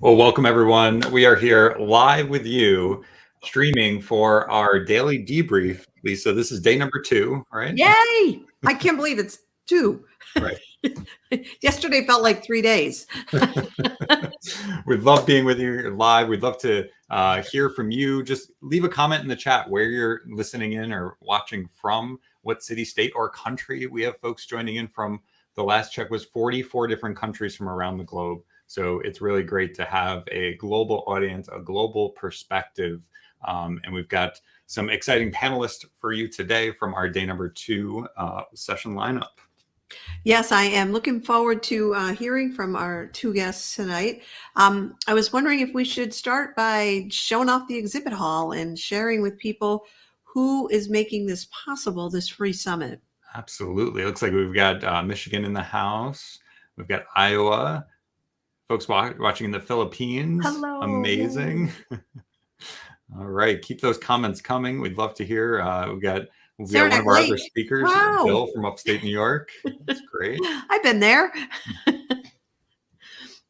Well, welcome everyone. We are here live with you, streaming for our daily debrief. Lisa, this is day number 2, right? Yay! I can't believe it's 2. Right. Yesterday felt like 3 days. We love being with you live. We'd love to hear from you. Just leave a comment in the chat where you're listening in or watching from, what city, state, or country. We have folks joining in from, the last check was 44 different countries from around the globe. So it's really great to have a global audience, a global perspective. And we've got some exciting panelists for you today from our day number 2 session lineup. Yes, I am looking forward to hearing from our 2 guests tonight. I was wondering if we should start by showing off the exhibit hall and sharing with people who is making this possible, this free summit. Absolutely. It looks like we've got Michigan in the house. We've got Iowa. Folks watching in the Philippines. Hello. Amazing. All right. Keep those comments coming. We'd love to hear. We've got one of our other speakers, wow. Bill from upstate New York. That's great. I've been there.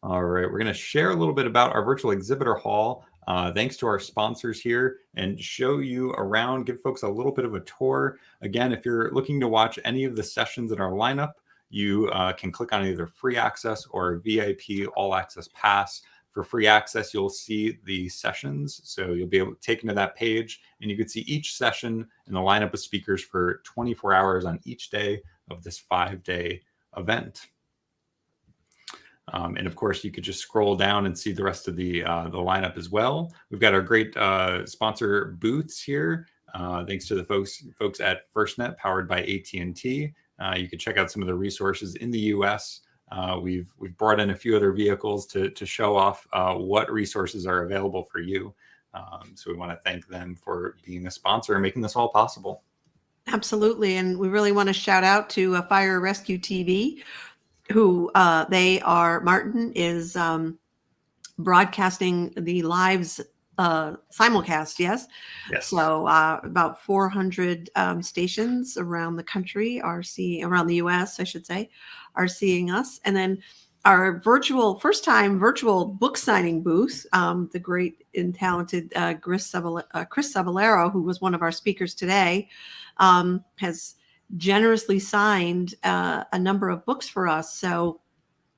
All right. We're going to share a little bit about our virtual exhibitor hall. Thanks to our sponsors here, and show you around, give folks a little bit of a tour. Again, if you're looking to watch any of the sessions in our lineup, you can click on either free access or VIP all access pass. For free access, you'll see the sessions. So you'll be able to take into that page and you can see each session and the lineup of speakers for 24 hours on each day of this 5-day event. And of course, you could just scroll down and see the rest of the lineup as well. We've got our great sponsor booths here. Thanks to the folks at FirstNet, powered by AT&T. You can check out some of the resources in the U.S. We've brought in a few other vehicles to show off what resources are available for you. So we want to thank them for being a sponsor and making this all possible. Absolutely. And we really want to shout out to Fire Rescue TV, who Martin is broadcasting the lives simulcast. Yes. So about 400 stations around the country around the US, I should say, are seeing us. And then our first time virtual book signing booth, the great and talented Chris Cebollero, who was one of our speakers today, has generously signed a number of books for us. So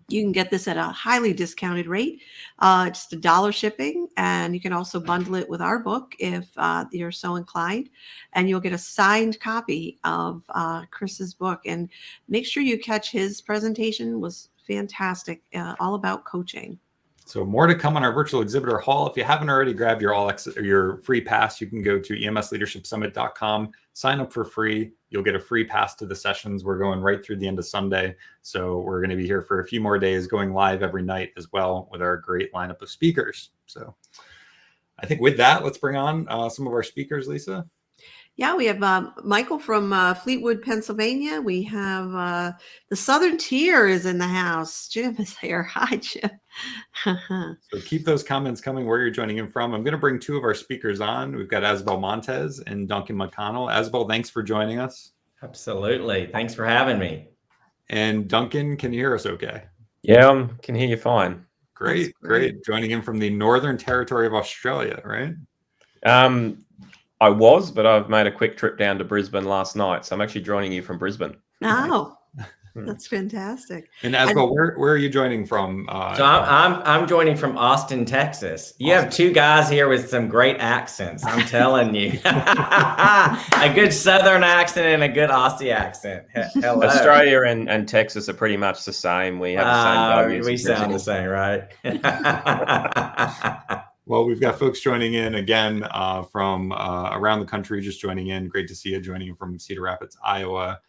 you can get this at a highly discounted rate, just $1 shipping. And you can also bundle it with our book if you're so inclined. And you'll get a signed copy of Chris's book. And make sure you catch his presentation. It was fantastic, all about coaching. So more to come on our virtual exhibitor hall. If you haven't already grabbed your free pass, you can go to emsleadershipsummit.com, sign up for free. You'll get a free pass to the sessions. We're going right through the end of Sunday. So we're going to be here for a few more days, going live every night as well with our great lineup of speakers. So I think with that, let's bring on some of our speakers, Lisa. Yeah, we have Michael from Fleetwood, Pennsylvania. We have the Southern Tier is in the house. Jim is here. Hi, Jim. So keep those comments coming where you're joining in from. I'm going to bring 2 of our speakers on. We've got Asbel Montez and Duncan McConnell. Asbel, thanks for joining us. Absolutely. Thanks for having me. And Duncan, can you hear us okay? Yeah, I can hear you fine. Great. Joining in from the Northern Territory of Australia, right? I was, but I've made a quick trip down to Brisbane last night. So I'm actually joining you from Brisbane. Oh, that's fantastic. And Asbel, where are you joining from? So I'm joining from Austin, Texas. You have 2 guys here with some great accents. I'm telling you, a good Southern accent and a good Aussie accent. Hello. Australia and Texas are pretty much the same. We have the same values. We sound the same, right? Well, we've got folks joining in again from around the country, just joining in. Great to see you joining in from Cedar Rapids, Iowa.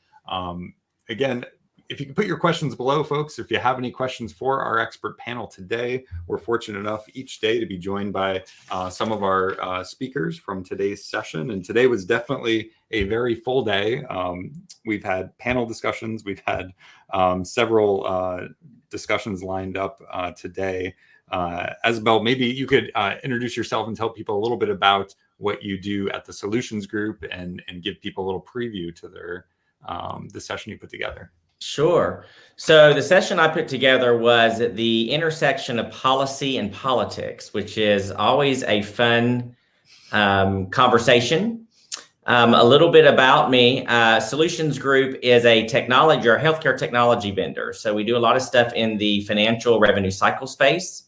Again, if you can put your questions below, folks, if you have any questions for our expert panel today, we're fortunate enough each day to be joined by some of our speakers from today's session. And today was definitely a very full day. We've had panel discussions. We've had several discussions lined up today. Asbel, maybe you could introduce yourself and tell people a little bit about what you do at the Solutions Group and give people a little preview to the session you put together. Sure. So the session I put together was the intersection of policy and politics, which is always a fun conversation. A little bit about me. Solutions Group is a technology or healthcare technology vendor. So we do a lot of stuff in the financial revenue cycle space.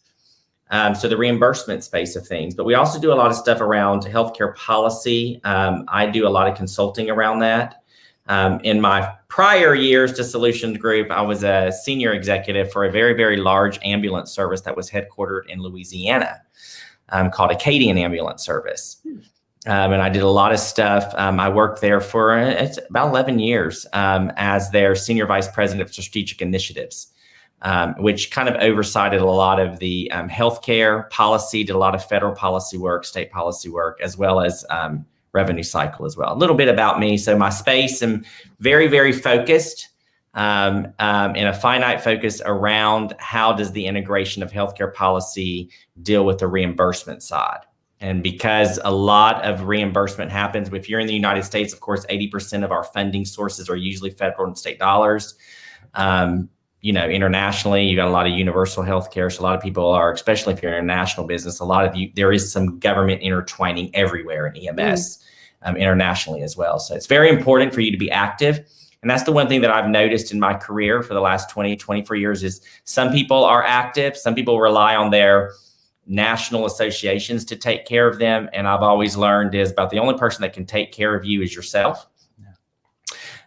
So the reimbursement space of things, but we also do a lot of stuff around healthcare policy. I do a lot of consulting around that. In my prior years to Solutions Group, I was a senior executive for a very, very large ambulance service that was headquartered in Louisiana, called Acadian Ambulance Service. And I did a lot of stuff. I worked there for it's about 11 years as their senior vice president of strategic initiatives, which kind of oversighted a lot of the healthcare policy, did a lot of federal policy work, state policy work, as well as revenue cycle as well. A little bit about me. So my space, I'm very, very focused in a finite focus around how does the integration of healthcare policy deal with the reimbursement side. And because a lot of reimbursement happens, if you're in the United States, of course, 80% of our funding sources are usually federal and state dollars. Internationally, you got a lot of universal healthcare. So a lot of people are, especially if you're in a national business, there is some government intertwining everywhere in EMS internationally as well. So it's very important for you to be active. And that's the one thing that I've noticed in my career for the last 24 years is some people are active. Some people rely on their national associations to take care of them. And I've always learned is about the only person that can take care of you is yourself.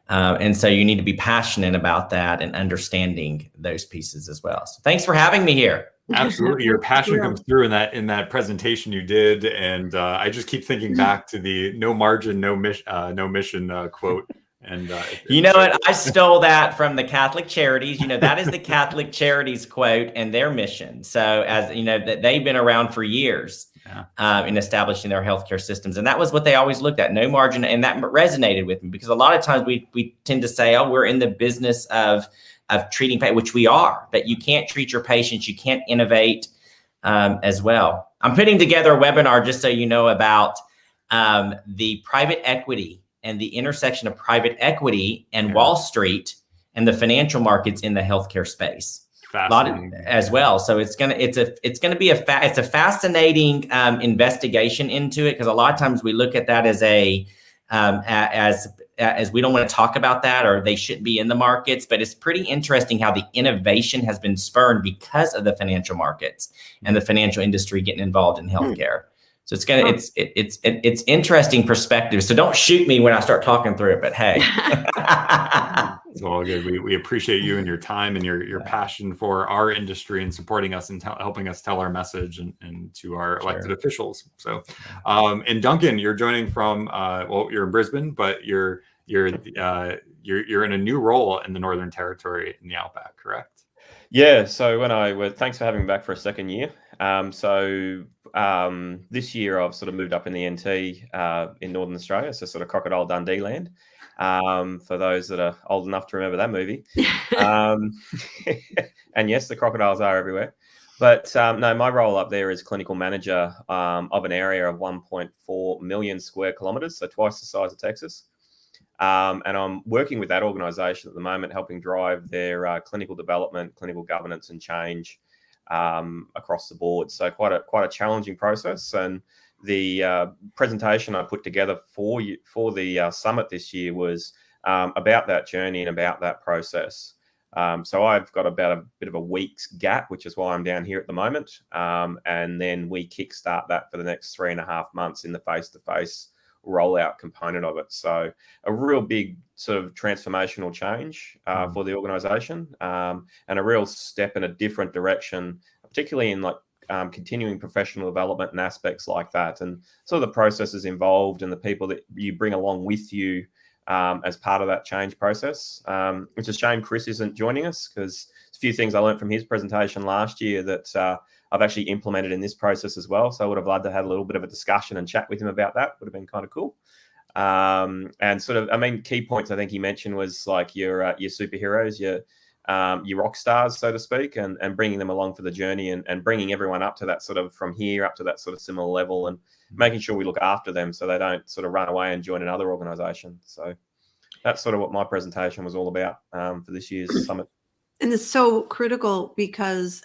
And so you need to be passionate about that and understanding those pieces as well. So thanks for having me here. Absolutely. Your passion comes through in that presentation you did. And I just keep thinking back to the no margin, no mission quote. And you know what? I stole that from the Catholic Charities. That is the Catholic Charities quote and their mission. So as you know, that they've been around for years in establishing their healthcare systems. And that was what they always looked at, no margin. And that resonated with me because a lot of times we tend to say, oh, we're in the business of treating patients, which we are, but you can't treat your patients. You can't innovate as well. I'm putting together a webinar just so you know about the private equity and the intersection of private equity and Wall Street and the financial markets in the healthcare space, a lot as well. So it's gonna be a fascinating investigation into it because a lot of times we look at that as we don't want to talk about that or they shouldn't be in the markets, but it's pretty interesting how the innovation has been spurred because of the financial markets and the financial industry getting involved in healthcare. So it's interesting perspective. So don't shoot me when I start talking through it, but hey. It's all good. We appreciate you and your time and your passion for our industry and supporting us and helping us tell our message and to our elected officials. So, and Duncan, you're joining from, you're in Brisbane, but you're in a new role in the Northern Territory in the Outback, correct? Yeah. So thanks for having me back for a second year. This year I've sort of moved up in the NT in Northern Australia, so sort of Crocodile Dundee land. For those that are old enough to remember that movie. And yes, the crocodiles are everywhere. But no, my role up there is clinical manager of an area of 1.4 million square kilometres, so twice the size of Texas. And I'm working with that organisation at the moment, helping drive their clinical development, clinical governance and change across the board. So quite a challenging process. And the presentation I put together for the summit this year was about that journey and about that process. So I've got about a bit of a week's gap, which is why I'm down here at the moment. And then we kickstart that for the next 3.5 months in the face-to-face rollout component of it. So a real big sort of transformational change for the organisation and a real step in a different direction, particularly in continuing professional development and aspects like that, and sort of the processes involved and the people that you bring along with you as part of that change process. It's a shame Chris isn't joining us because a few things I learned from his presentation last year that I've actually implemented in this process as well. So I would have loved to have a little bit of a discussion and chat with him about that. Would have been kind of cool. And sort of, key points I think he mentioned was like your superheroes, your rock stars, so to speak, and bringing them along for the journey and bringing everyone up to that sort of from here up to that sort of similar level and making sure we look after them so they don't sort of run away and join another organization. So that's sort of what my presentation was all about for this year's summit. And it's so critical because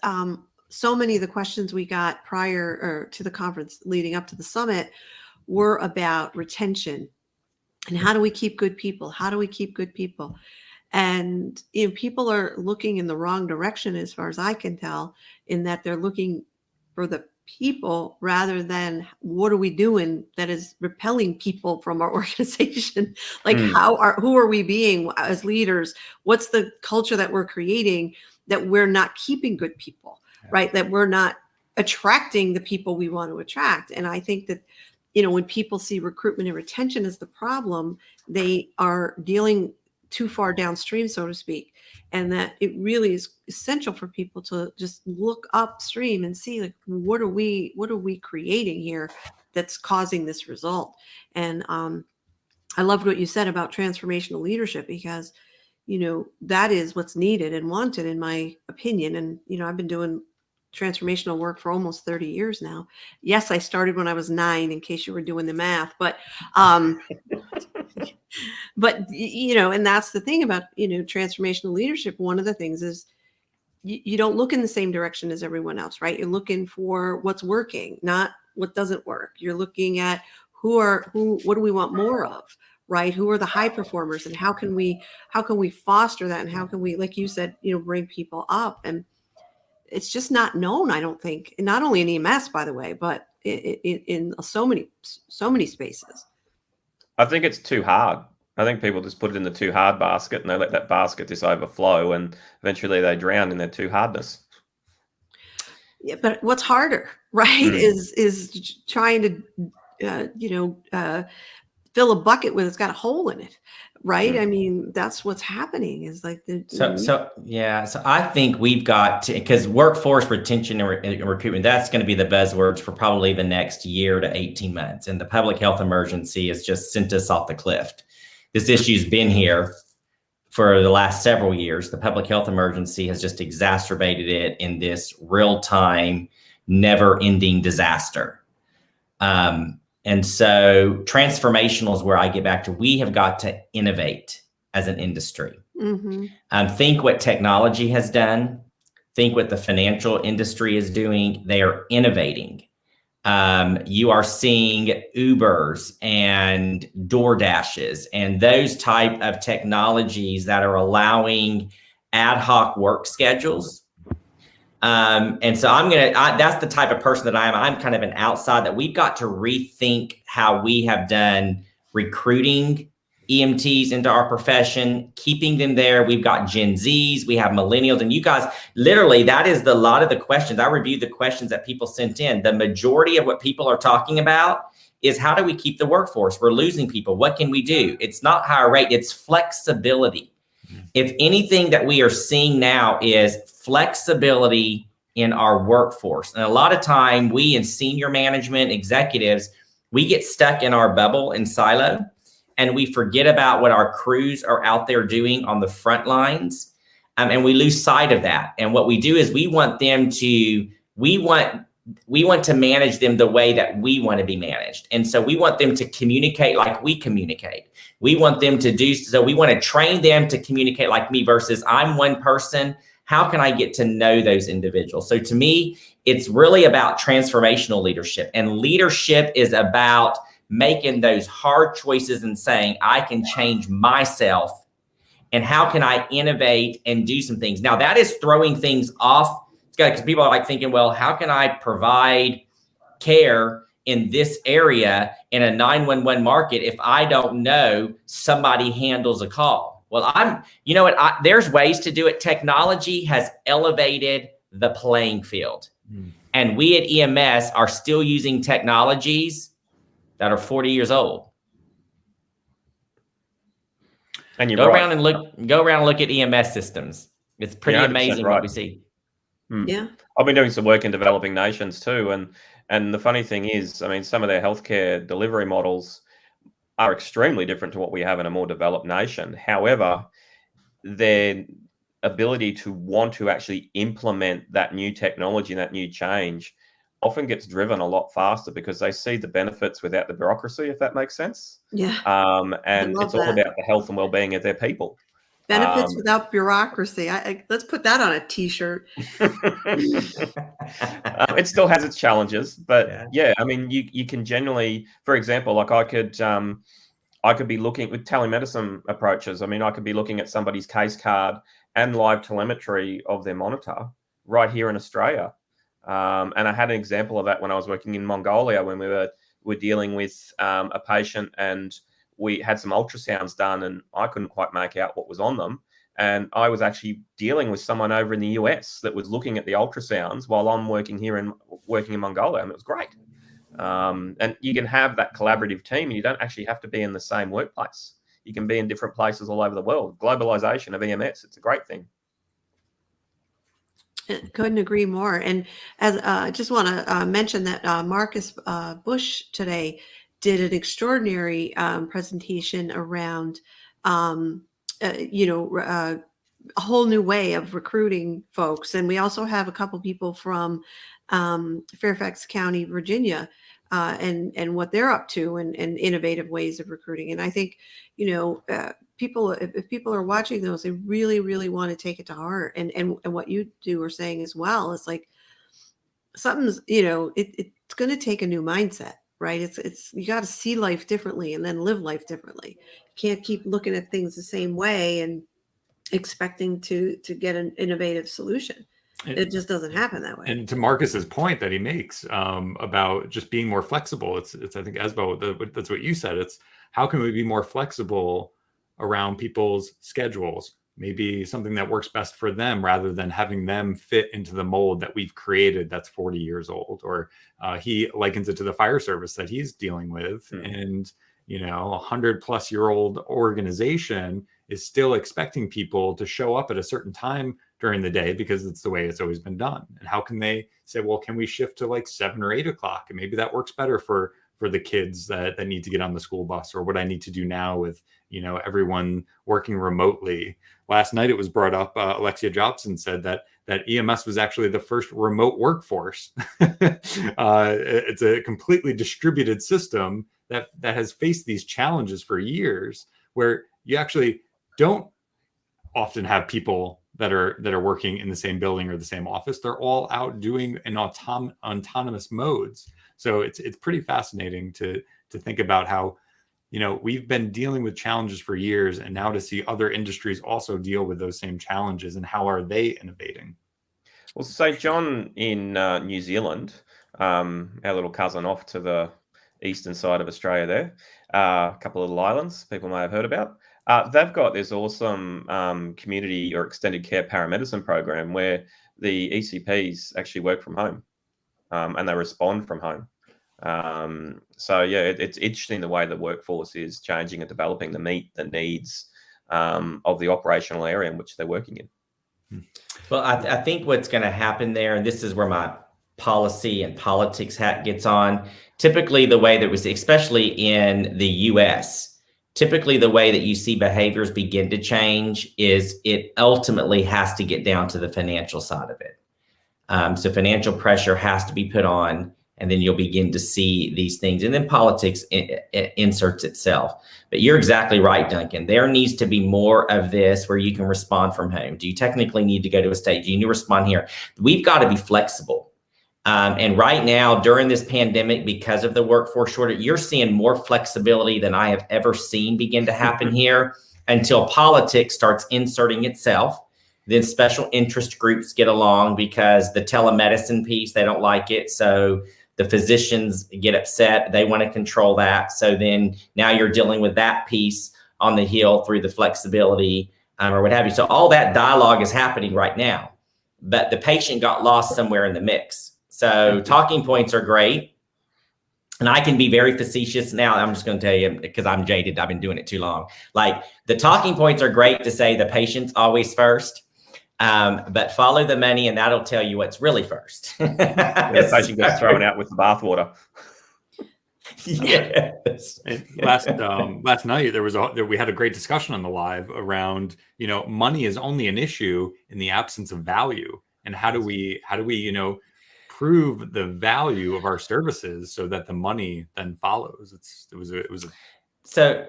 so many of the questions we got prior to the conference leading up to the summit were about retention and how do we keep good people? How do we keep good people? And people are looking in the wrong direction, as far as I can tell, in that they're looking for the people rather than what are we doing that is repelling people from our organization. Like who are we being as leaders? What's the culture that we're creating that we're not keeping good people, right? That we're not attracting the people we want to attract. And I think that, when people see recruitment and retention as the problem, they are dealing too far downstream, so to speak. And that it really is essential for people to just look upstream and see, like, what are we creating here that's causing this result? And I loved what you said about transformational leadership, because that is what's needed and wanted, in my opinion. And I've been doing transformational work for almost 30 years now. Yes, I started when I was 9, in case you were doing the math, but and that's the thing about transformational leadership. One of the things is you don't look in the same direction as everyone else, right? You're looking for what's working, not what doesn't work. You're looking at what do we want more of, right? Who are the high performers, and how can we foster that, and how can we, like you said, bring people up? And it's just not known, I don't think, and not only in EMS, by the way, but in so many spaces. I think it's too hard. I think people just put it in the too hard basket, and they let that basket just overflow, and eventually they drown in their too hardness. Yeah, but what's harder, right, is trying to fill a bucket it's got a hole in it, right? I mean, that's what's happening, is like So I think we've got to, because workforce retention and recruitment, that's going to be the buzzwords for probably the next year to 18 months. And the public health emergency has just sent us off the cliff. This issue's been here for the last several years. The public health emergency has just exacerbated it in this real-time, never-ending disaster. And so transformational is where I get back to, we have got to innovate as an industry. Think what technology has done. Think what the financial industry is doing. They are innovating. You are seeing Ubers and DoorDashes and those type of technologies that are allowing ad hoc work schedules. And so that's the type of person that I am. I'm kind of an outside, that we've got to rethink how we have done recruiting EMTs into our profession, keeping them there. We've got Gen Zs, we have millennials, and you guys, literally, that is a lot of the questions. I reviewed the questions that people sent in. The majority of what people are talking about is, how do we keep the workforce? We're losing people. What can we do? It's not higher rate, it's flexibility. If anything that we are seeing now is flexibility in our workforce. And a lot of time, we in senior management executives, we get stuck in our bubble and silo, and we forget about what our crews are out there doing on the front lines. And we lose sight of that. And what we do is we want to manage them the way that we want to be managed. And so we want them to communicate like we communicate. We want them to do, so we want to train them to communicate like me, versus I'm one person. How can I get to know those individuals? So to me, it's really about transformational leadership. And leadership is about making those hard choices and saying, I can change myself, and how can I innovate and do some things? Now that is throwing things off, because people are like thinking, well, how can I provide care in this area in a 911 market if I don't know somebody handles a call? Well, there's ways to do it. Technology has elevated the playing field. And we at EMS are still using technologies that are 40 years old. And go around and look at EMS systems. It's pretty amazing what we see. Yeah. I've been doing some work in developing nations too. And the funny thing is, I mean, some of their healthcare delivery models are extremely different to what we have in a more developed nation. However, their ability to want to actually implement that new technology and that new change often gets driven a lot faster because they see the benefits without the bureaucracy, if that makes sense. Yeah. And it's all about the health and well-being of their people. Benefits without bureaucracy. Let's put that on a T-shirt. It still has its challenges, but yeah, I mean, you can generally, for example, like I could be looking with telemedicine approaches. I mean, I could be looking at somebody's case card and live telemetry of their monitor right here in Australia. And I had an example of that when I was working in Mongolia when we were dealing with a patient, and we had some ultrasounds done and I couldn't quite make out what was on them. And I was actually dealing with someone over in the US that was looking at the ultrasounds while I'm working in Mongolia, and it was great. And you can have that collaborative team, and you don't actually have to be in the same workplace. You can be in different places all over the world. Globalization of EMS, it's a great thing. Couldn't agree more. And as I just want to mention that Marcus Bush today did an extraordinary presentation around, a whole new way of recruiting folks. And we also have a couple people from Fairfax County, Virginia, and what they're up to, and innovative ways of recruiting. And I think, people, if people are watching those, they really, really want to take it to heart. And what you do are saying as well, is like something's, it's going to take a new mindset, right? It's you got to see life differently and then live life differently. You can't keep looking at things the same way and expecting to get an innovative solution. It just doesn't happen that way. And to Marcus's point that he makes about just being more flexible, it's I think, Esbo, that's what you said. It's how can we be more flexible around people's schedules? Maybe something that works best for them rather than having them fit into the mold that we've created that's 40 years old. Or he likens it to the fire service that he's dealing with. And, 100-plus-year-old organization is still expecting people to show up at a certain time during the day because it's the way it's always been done. And how can they say, well, can we shift to like 7 or 8 o'clock? And maybe that works better for the kids that need to get on the school bus, or what I need to do now with, everyone working remotely. Last night it was brought up, Alexia Jobson said that EMS was actually the first remote workforce. It's a completely distributed system that has faced these challenges for years, where you actually don't often have people that are working in the same building or the same office. They're all out doing in autonomous modes. So it's pretty fascinating to think about how, we've been dealing with challenges for years, and now to see other industries also deal with those same challenges, and how are they innovating? Well, so John, in New Zealand, our little cousin off to the eastern side of Australia there, a couple of little islands people may have heard about. They've got this awesome community or extended care paramedicine program where the ECPs actually work from home and they respond from home. So yeah, it's interesting the way the workforce is changing and developing to meet the needs of the operational area in which they're working in. Well, I think what's going to happen there, and this is where my policy and politics hat gets on, typically the way that we see, especially in the US, typically the way that you see behaviors begin to change is it ultimately has to get down to the financial side of it. So financial pressure has to be put on, and then you'll begin to see these things. And then politics inserts itself. But you're exactly right, Duncan. There needs to be more of this where you can respond from home. Do you technically need to go to a stage? Do you need to respond here? We've got to be flexible. And right now, during this pandemic, because of the workforce shortage, you're seeing more flexibility than I have ever seen begin to happen here, until politics starts inserting itself. Then special interest groups get along because the telemedicine piece, they don't like it. So the physicians get upset. They want to control that. So then now you're dealing with that piece on the heel through the flexibility or what have you. So all that dialogue is happening right now, but the patient got lost somewhere in the mix. So talking points are great. And I can be very facetious now. I'm just going to tell you, because I'm jaded. I've been doing it too long. Like, the talking points are great to say the patient's always first. But follow the money, and that'll tell you what's really first. The patient gets thrown out with the bathwater. Yes. And last night we had a great discussion on the live around, money is only an issue in the absence of value, and how do we prove the value of our services so that the money then follows. So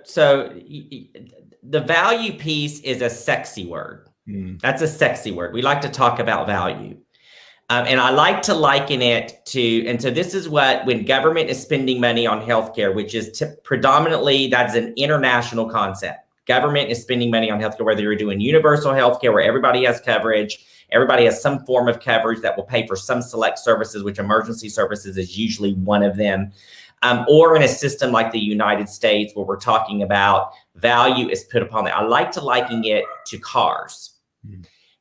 the value piece is a sexy word. That's a sexy word. We like to talk about value. And I like to liken it to, and so this is what, when government is spending money on healthcare, which is predominantly, that's an international concept. Government is spending money on healthcare, whether you're doing universal healthcare where everybody has coverage, everybody has some form of coverage that will pay for some select services, which emergency services is usually one of them. Or in a system like the United States where we're talking about value is put upon it. I like to liken it to cars.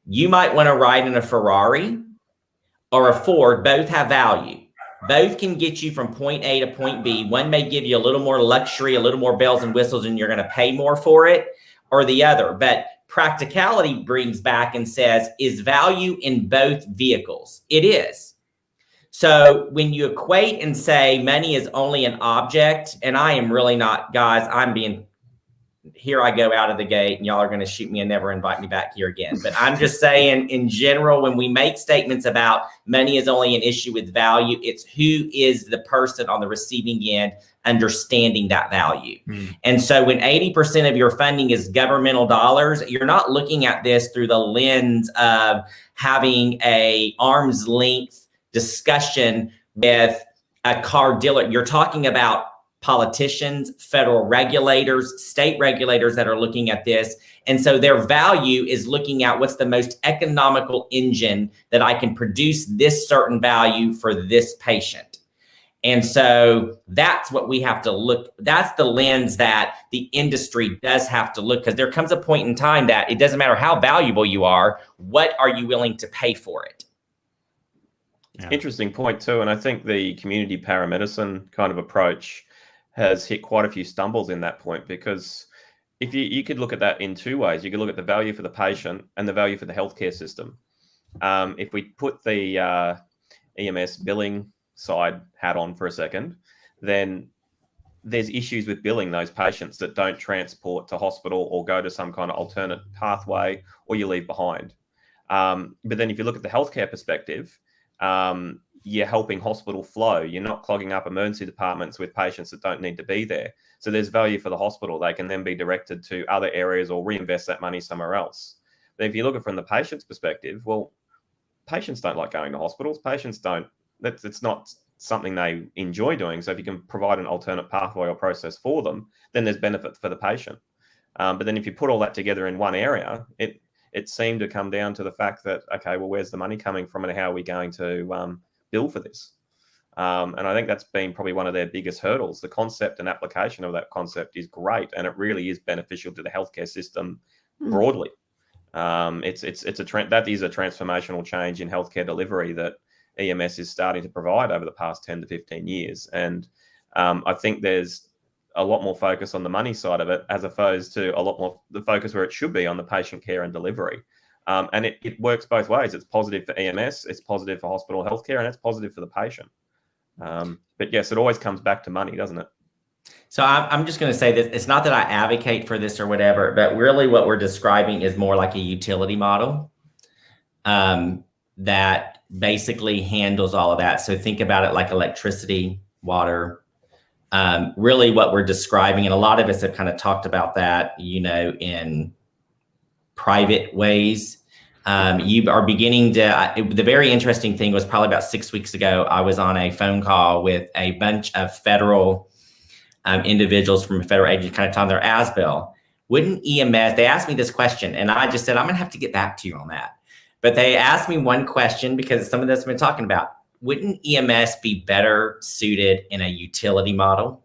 You might want to ride in a Ferrari or a Ford. Both have value. Both can get you from point A to point B. One may give you a little more luxury, a little more bells and whistles, and you're going to pay more for it, or the other. But practicality brings back and says, is value in both vehicles? It is. So when you equate and say money is only an object, and I am really not, guys, here I go out of the gate and y'all are going to shoot me and never invite me back here again. But I'm just saying, in general, when we make statements about money is only an issue with value, it's who is the person on the receiving end understanding that value. And so when 80% of your funding is governmental dollars, you're not looking at this through the lens of having a arm's length discussion with a car dealer. You're talking about politicians, federal regulators, state regulators that are looking at this. And so their value is looking at what's the most economical engine that I can produce this certain value for this patient. And so that's what we have to look. That's the lens that the industry does have to look, because there comes a point in time that it doesn't matter how valuable you are, what are you willing to pay for it? Yeah. Interesting point too. And I think the community paramedicine kind of approach has hit quite a few stumbles in that point, because if you could look at that in two ways. You could look at the value for the patient and the value for the healthcare system. If we put the EMS billing side hat on for a second, then there's issues with billing those patients that don't transport to hospital or go to some kind of alternate pathway, or you leave behind. But then if you look at the healthcare perspective, you're helping hospital flow. You're not clogging up emergency departments with patients that don't need to be there. So there's value for the hospital. They can then be directed to other areas or reinvest that money somewhere else. But if you look at it from the patient's perspective, well, patients don't like going to hospitals. Patients don't, it's not something they enjoy doing. So if you can provide an alternate pathway or process for them, then there's benefit for the patient. But then if you put all that together in one area, it seemed to come down to the fact that, okay, well, where's the money coming from and how are we going to bill for this? And I think that's been probably one of their biggest hurdles. The concept and application of that concept is great, and it really is beneficial to the healthcare system broadly. That is a transformational change in healthcare delivery that EMS is starting to provide over the past 10 to 15 years. And I think there's a lot more focus on the money side of it, as opposed to a lot more the focus where it should be on the patient care and delivery. And it works both ways. It's positive for EMS, it's positive for hospital healthcare, and it's positive for the patient. But yes, it always comes back to money, doesn't it? So I'm just going to say this. It's not that I advocate for this or whatever, but really what we're describing is more like a utility model that basically handles all of that. So think about it like electricity, water. Really what we're describing, and a lot of us have kind of talked about that, in private ways. You are beginning to, the very interesting thing was probably about 6 weeks ago, I was on a phone call with a bunch of federal individuals from a federal agency, kind of telling their ASBIL. Wouldn't EMS, they asked me this question, and I just said, I'm going to have to get back to you on that. But they asked me one question, because some of this we've been talking about. Wouldn't EMS be better suited in a utility model?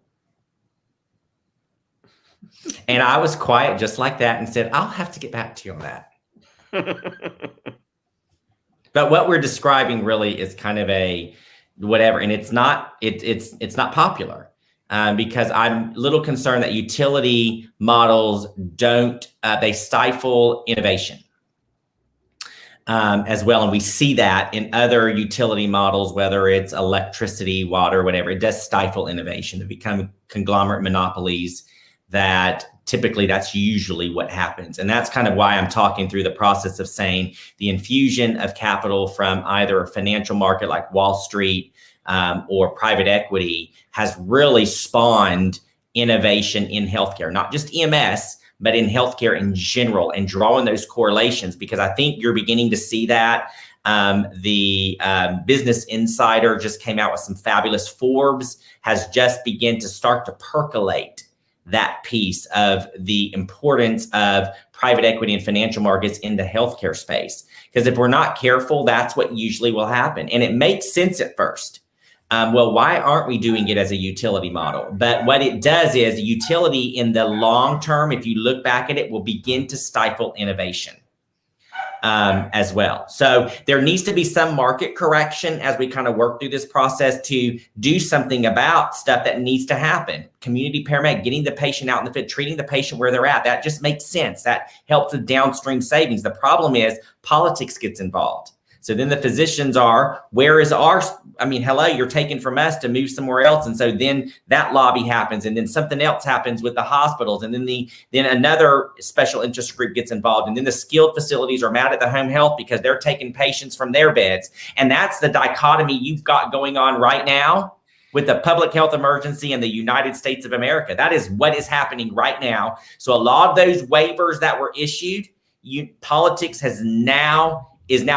And I was quiet just like that and said, I'll have to get back to you on that. But what we're describing really is kind of a whatever, and it's not popular because I'm a little concerned that utility models they stifle innovation as well. And we see that in other utility models, whether it's electricity, water, whatever, it does stifle innovation. They become conglomerate monopolies that typically that's usually what happens. And that's kind of why I'm talking through the process of saying the infusion of capital from either a financial market like Wall Street or private equity has really spawned innovation in healthcare, not just EMS, but in healthcare in general, and drawing those correlations, because I think you're beginning to see that. The Business Insider just came out with some fabulous. Forbes has just begun to start to percolate that piece of the importance of private equity and financial markets in the healthcare space. Because if we're not careful, that's what usually will happen. And it makes sense at first. Well, why aren't we doing it as a utility model? But what it does is utility in the long term, if you look back at it, will begin to stifle innovation as well. So there needs to be some market correction as we kind of work through this process to do something about stuff that needs to happen. Community paramedic, getting the patient out in the field, treating the patient where they're at. That just makes sense. That helps with downstream savings. The problem is politics gets involved. So then the physicians are, where is our, hello, you're taking from us to move somewhere else. And so then that lobby happens, and then something else happens with the hospitals. And then another special interest group gets involved. And then the skilled facilities are mad at the home health because they're taking patients from their beds. And that's the dichotomy you've got going on right now with the public health emergency in the United States of America. That is what is happening right now. So a lot of those waivers that were issued, politics is now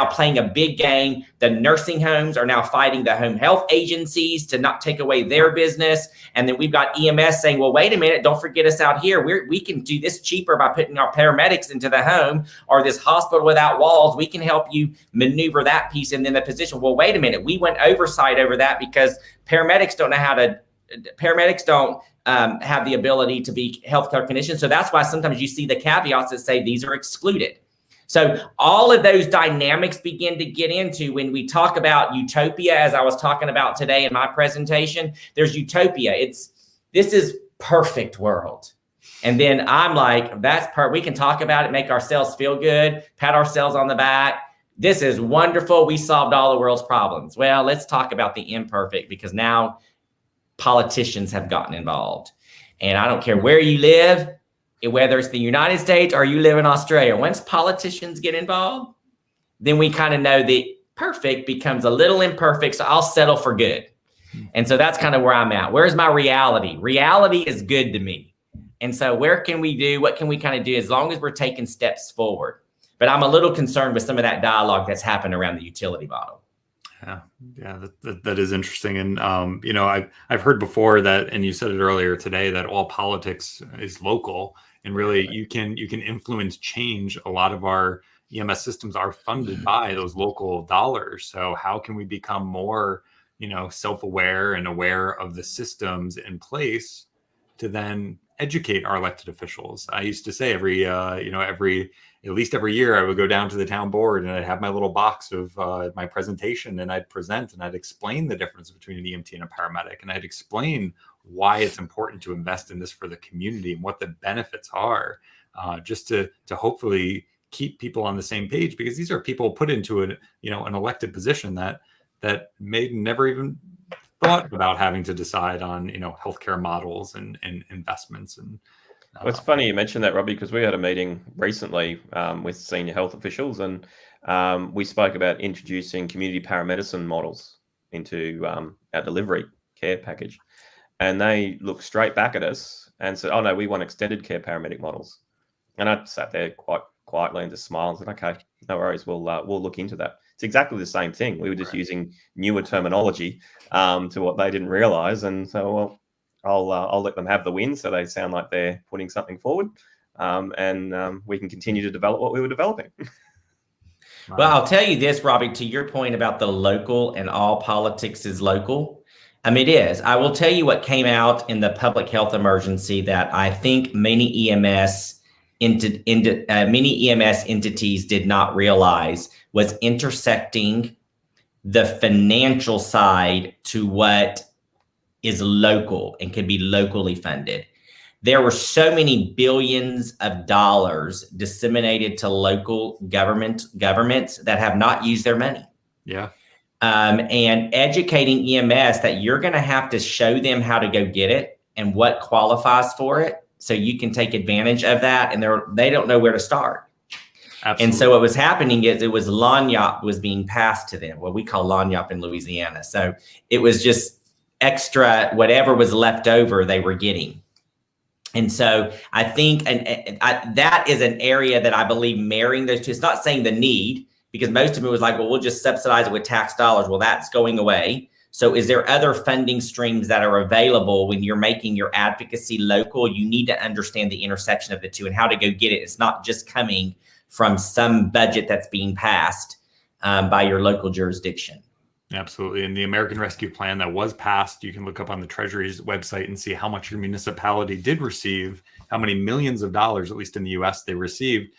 playing a big game. The nursing homes are now fighting the home health agencies to not take away their business. And then we've got EMS saying, well, wait a minute, don't forget us out here. We can do this cheaper by putting our paramedics into the home, or this hospital without walls. We can help you maneuver that piece. And then the physician, well, wait a minute, we went oversight over that because paramedics don't have the ability to be healthcare clinicians. So that's why sometimes you see the caveats that say these are excluded. So all of those dynamics begin to get into when we talk about utopia, as I was talking about today in my presentation. There's utopia. This is perfect world. And then I'm like, that's part. We can talk about it, make ourselves feel good, pat ourselves on the back. This is wonderful. We solved all the world's problems. Well, let's talk about the imperfect, because now politicians have gotten involved. And I don't care where you live, whether it's the United States or you live in Australia, once politicians get involved, then we kind of know the perfect becomes a little imperfect. So I'll settle for good. And so that's kind of where I'm at. Where's my reality? Reality is good to me. And so what can we kind of do as long as we're taking steps forward? But I'm a little concerned with some of that dialogue that's happened around the utility model. Yeah, that is interesting. And, I've heard before that, and you said it earlier today, that all politics is local, and really you can influence change. A lot of our EMS systems are funded by those local dollars. So how can we become more, self-aware and aware of the systems in place to then educate our elected officials? I used to say at least every year I would go down to the town board and I'd have my little box of my presentation, and I'd present and I'd explain the difference between an EMT and a paramedic. And I'd explain why it's important to invest in this for the community and what the benefits are, just to hopefully keep people on the same page, because these are people put into an elected position that may never even thought about having to decide on, healthcare models and investments. And well, it's funny you mentioned that, Robbie, because we had a meeting recently with senior health officials, and we spoke about introducing community paramedicine models into our delivery care package. And they looked straight back at us and said, oh, no, we want extended care paramedic models. And I sat there quite quietly and just smiled and said, okay, no worries, we'll look into that. It's exactly the same thing. We were just using newer terminology to what they didn't realize. And so, well, I'll let them have the win, so they sound like they're putting something forward, and we can continue to develop what we were developing. Well, I'll tell you this, Robbie, to your point about the local and all politics is local. It is. I will tell you what came out in the public health emergency that I think many EMS entities did not realize was intersecting the financial side to what is local and can be locally funded. There were so many billions of dollars disseminated to local governments that have not used their money. Yeah. And educating EMS that you're going to have to show them how to go get it and what qualifies for it. So you can take advantage of that, and they don't know where to start. Absolutely. And so what was happening is it was lagniappe was being passed to them, what we call lagniappe in Louisiana. So it was just extra, whatever was left over, they were getting. And so I think that is an area that I believe marrying those two, it's not saying the need, because most of it was like, well, we'll just subsidize it with tax dollars. Well, that's going away. So is there other funding streams that are available when you're making your advocacy local? You need to understand the intersection of the two and how to go get it. It's not just coming from some budget that's being passed by your local jurisdiction. Absolutely. And the American Rescue Plan that was passed, you can look up on the Treasury's website and see how much your municipality did receive, how many millions of dollars, at least in the US, they received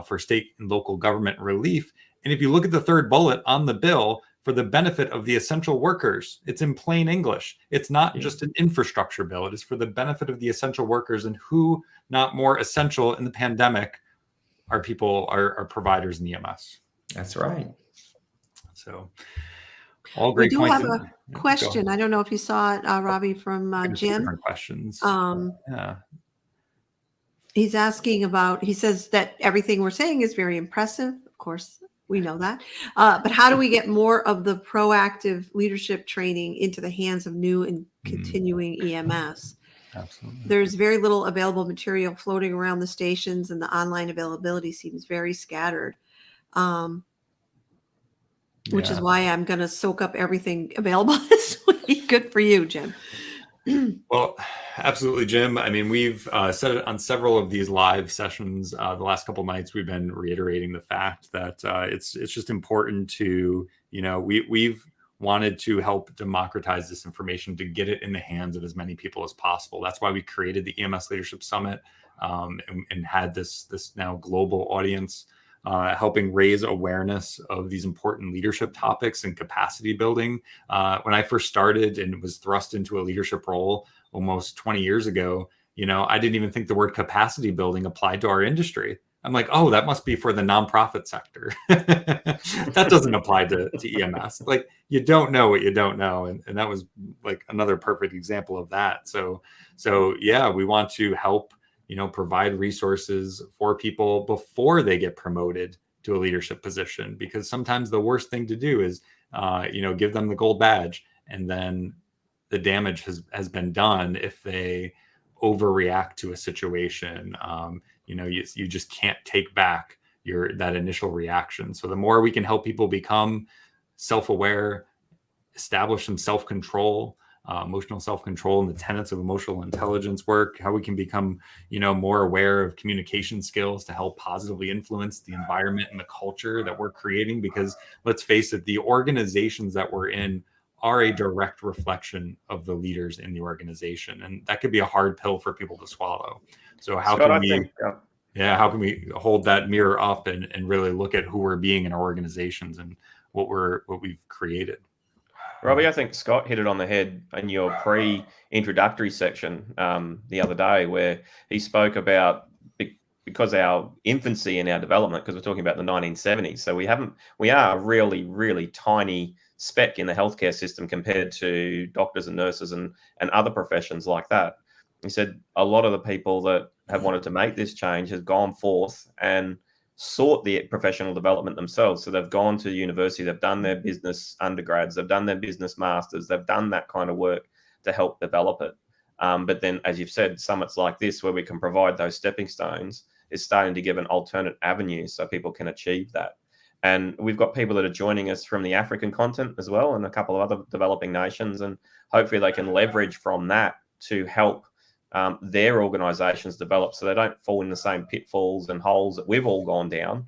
for state and local government relief. And if you look at the third bullet on the bill, for the benefit of the essential workers, it's in plain English. It's not just an infrastructure bill. It is for the benefit of the essential workers, and who not more essential in the pandemic are people, are providers in EMS. That's right. So all great points. We do have a question. I don't know if you saw it, Robbie, from Jim. Different questions. He's asking about, he says that everything we're saying is very impressive. Of course, we know that. But how do we get more of the proactive leadership training into the hands of new and continuing EMS? Absolutely. There's very little available material floating around the stations, and the online availability seems very scattered. Which is why I'm going to soak up everything available this week. Good for you, Jim. Well, absolutely, Jim. I mean, we've said it on several of these live sessions. The last couple of nights, we've been reiterating the fact that it's just important to, we've wanted to help democratize this information, to get it in the hands of as many people as possible. That's why we created the EMS Leadership Summit and had this now global audience. Helping raise awareness of these important leadership topics and capacity building. When I first started and was thrust into a leadership role almost 20 years ago, I didn't even think the word capacity building applied to our industry. I'm like, oh, that must be for the nonprofit sector. That doesn't apply to EMS. Like, you don't know what you don't know. And that was like another perfect example of that. So yeah, we want to help provide resources for people before they get promoted to a leadership position, because sometimes the worst thing to do is, give them the gold badge, and then the damage has been done if they overreact to a situation. You just can't take back that initial reaction. So the more we can help people become self-aware, establish some self-control, emotional self-control, and the tenets of emotional intelligence work, how we can become, more aware of communication skills to help positively influence the environment and the culture that we're creating. Because let's face it, the organizations that we're in are a direct reflection of the leaders in the organization. And that could be a hard pill for people to swallow. So how can we hold that mirror up and really look at who we're being in our organizations and what we've created? Robbie, I think Scott hit it on the head in your pre-introductory section the other day, where he spoke about, because our infancy in our development, because we're talking about the 1970s. So we are a really, really tiny speck in the healthcare system compared to doctors and nurses and other professions like that. He said a lot of the people that have wanted to make this change has gone forth and sought the professional development themselves. So they've gone to university, they've done their business undergrads, they've done their business masters, they've done that kind of work to help develop it. But then, as you've said, summits like this, where we can provide those stepping stones, is starting to give an alternate avenue so people can achieve that. And we've got people that are joining us from the African continent as well, and a couple of other developing nations, and hopefully they can leverage from that to help their organizations develop, so they don't fall in the same pitfalls and holes that we've all gone down,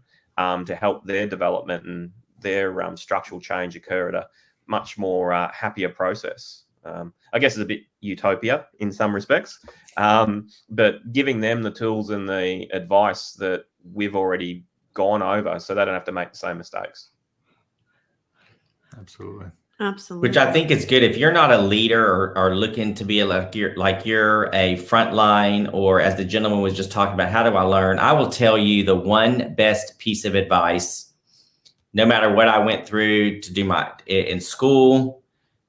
to help their development and their structural change occur at a much more happier process. I guess it's a bit utopia in some respects, but giving them the tools and the advice that we've already gone over, so they don't have to make the same mistakes. Absolutely. Which I think is good. If you're not a leader or looking to be you're a frontline, or as the gentleman was just talking about, how do I learn? I will tell you the one best piece of advice, no matter what I went through to do in school,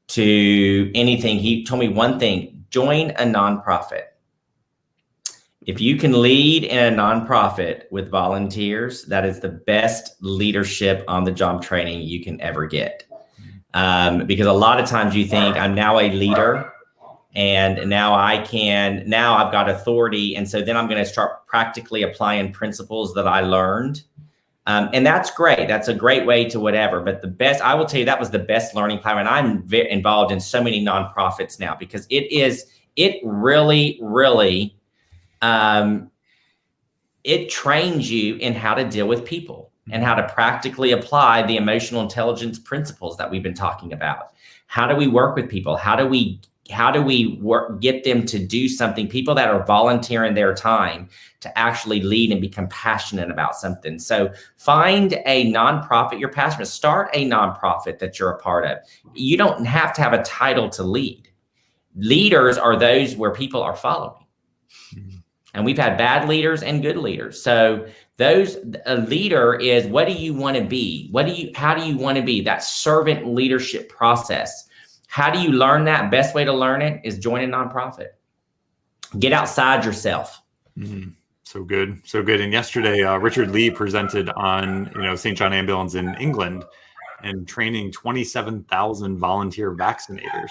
to anything. He told me one thing: join a nonprofit. If you can lead in a nonprofit with volunteers, that is the best leadership on the job training you can ever get. Because a lot of times you think, I'm now a leader and now I've got authority. And so then I'm going to start practically applying principles that I learned. And that's great. That's a great way to whatever. But I will tell you, that was the best learning platform. And I'm involved in so many nonprofits now because it really, really, it trains you in how to deal with people and how to practically apply the emotional intelligence principles that we've been talking about. How do we work with people? How do we get them to do something? People that are volunteering their time to actually lead and be compassionate about something. So find a nonprofit you're passionate. Start a nonprofit that you're a part of. You don't have to have a title to lead. Leaders are those where people are following. And we've had bad leaders and good leaders. So a leader is, what do you want to be? How do you want to be? That servant leadership process. How do you learn that? Best way to learn it is join a nonprofit. Get outside yourself. Mm-hmm. So good. So good. And yesterday, Richard Lee presented on, St. John Ambulance in England and training 27,000 volunteer vaccinators.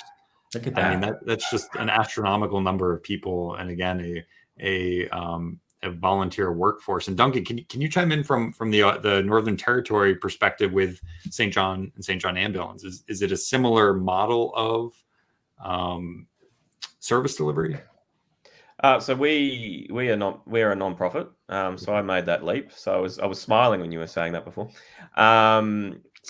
Look at that. I mean, that's just an astronomical number of people. And again, a volunteer workforce. And Duncan, can you chime in from the Northern Territory perspective with St. John and St. John Ambulance? Is it a similar model of service delivery? So we're a nonprofit. So I made that leap. So I was smiling when you were saying that before.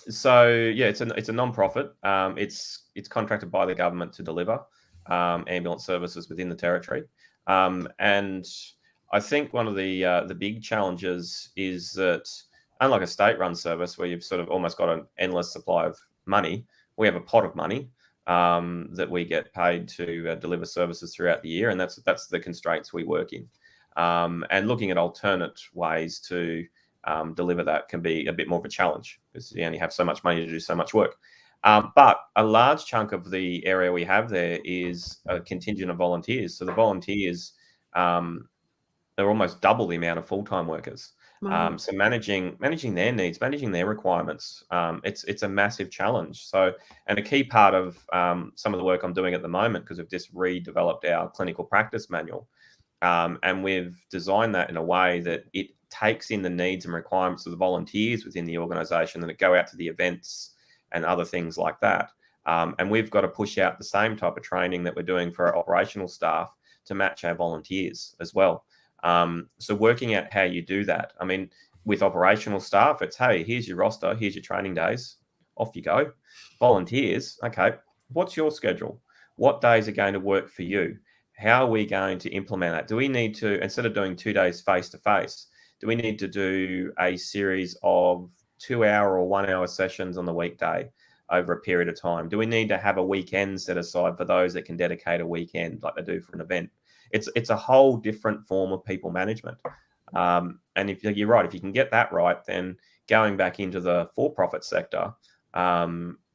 So yeah, it's a nonprofit. It's contracted by the government to deliver ambulance services within the territory. And I think one of the big challenges is that, unlike a state-run service where you've sort of almost got an endless supply of money, we have a pot of money that we get paid to deliver services throughout the year, and that's the constraints we work in. And looking at alternate ways to deliver that can be a bit more of a challenge because you only have so much money to do so much work. But a large chunk of the area we have there is a contingent of volunteers. So the volunteers are almost double the amount of full-time workers. Wow. So managing their needs, managing their requirements, it's a massive challenge. So, and a key part of some of the work I'm doing at the moment, because we've just redeveloped our clinical practice manual, and we've designed that in a way that it takes in the needs and requirements of the volunteers within the organisation that go out to the events and other things like that. And we've got to push out the same type of training that we're doing for our operational staff to match our volunteers as well. So working out how you do that. I mean, with operational staff, it's, hey, here's your roster, here's your training days, off you go. Volunteers, okay, what's your schedule? What days are going to work for you? How are we going to implement that? Do we need to, instead of doing 2 days face-to-face, do we need to do a series of 2-hour or 1-hour sessions on the weekday over a period of time? Do we need to have a weekend set aside for those that can dedicate a weekend like they do for an event? It's a whole different form of people management. And if you're right, if you can get that right, then going back into the for-profit sector,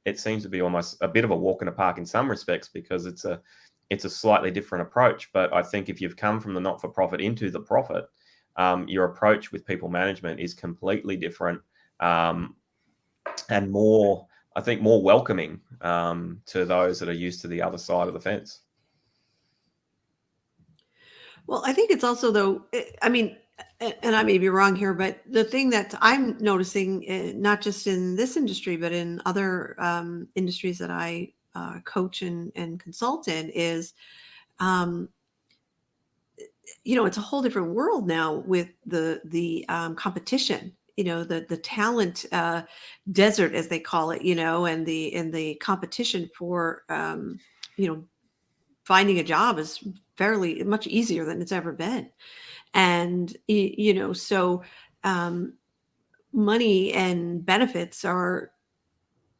it seems to be almost a bit of a walk in the park in some respects because it's a slightly different approach. But I think if you've come from the not-for-profit into the profit, your approach with people management is completely different and more, I think, more welcoming to those that are used to the other side of the fence. Well, I think it's also, though, I mean, and I may be wrong here, but the thing that I'm noticing, not just in this industry, but in other industries that I coach and consult in, is, it's a whole different world now with the competition. The talent desert, as they call it, and the competition for finding a job is fairly much easier than it's ever been. And, so money and benefits are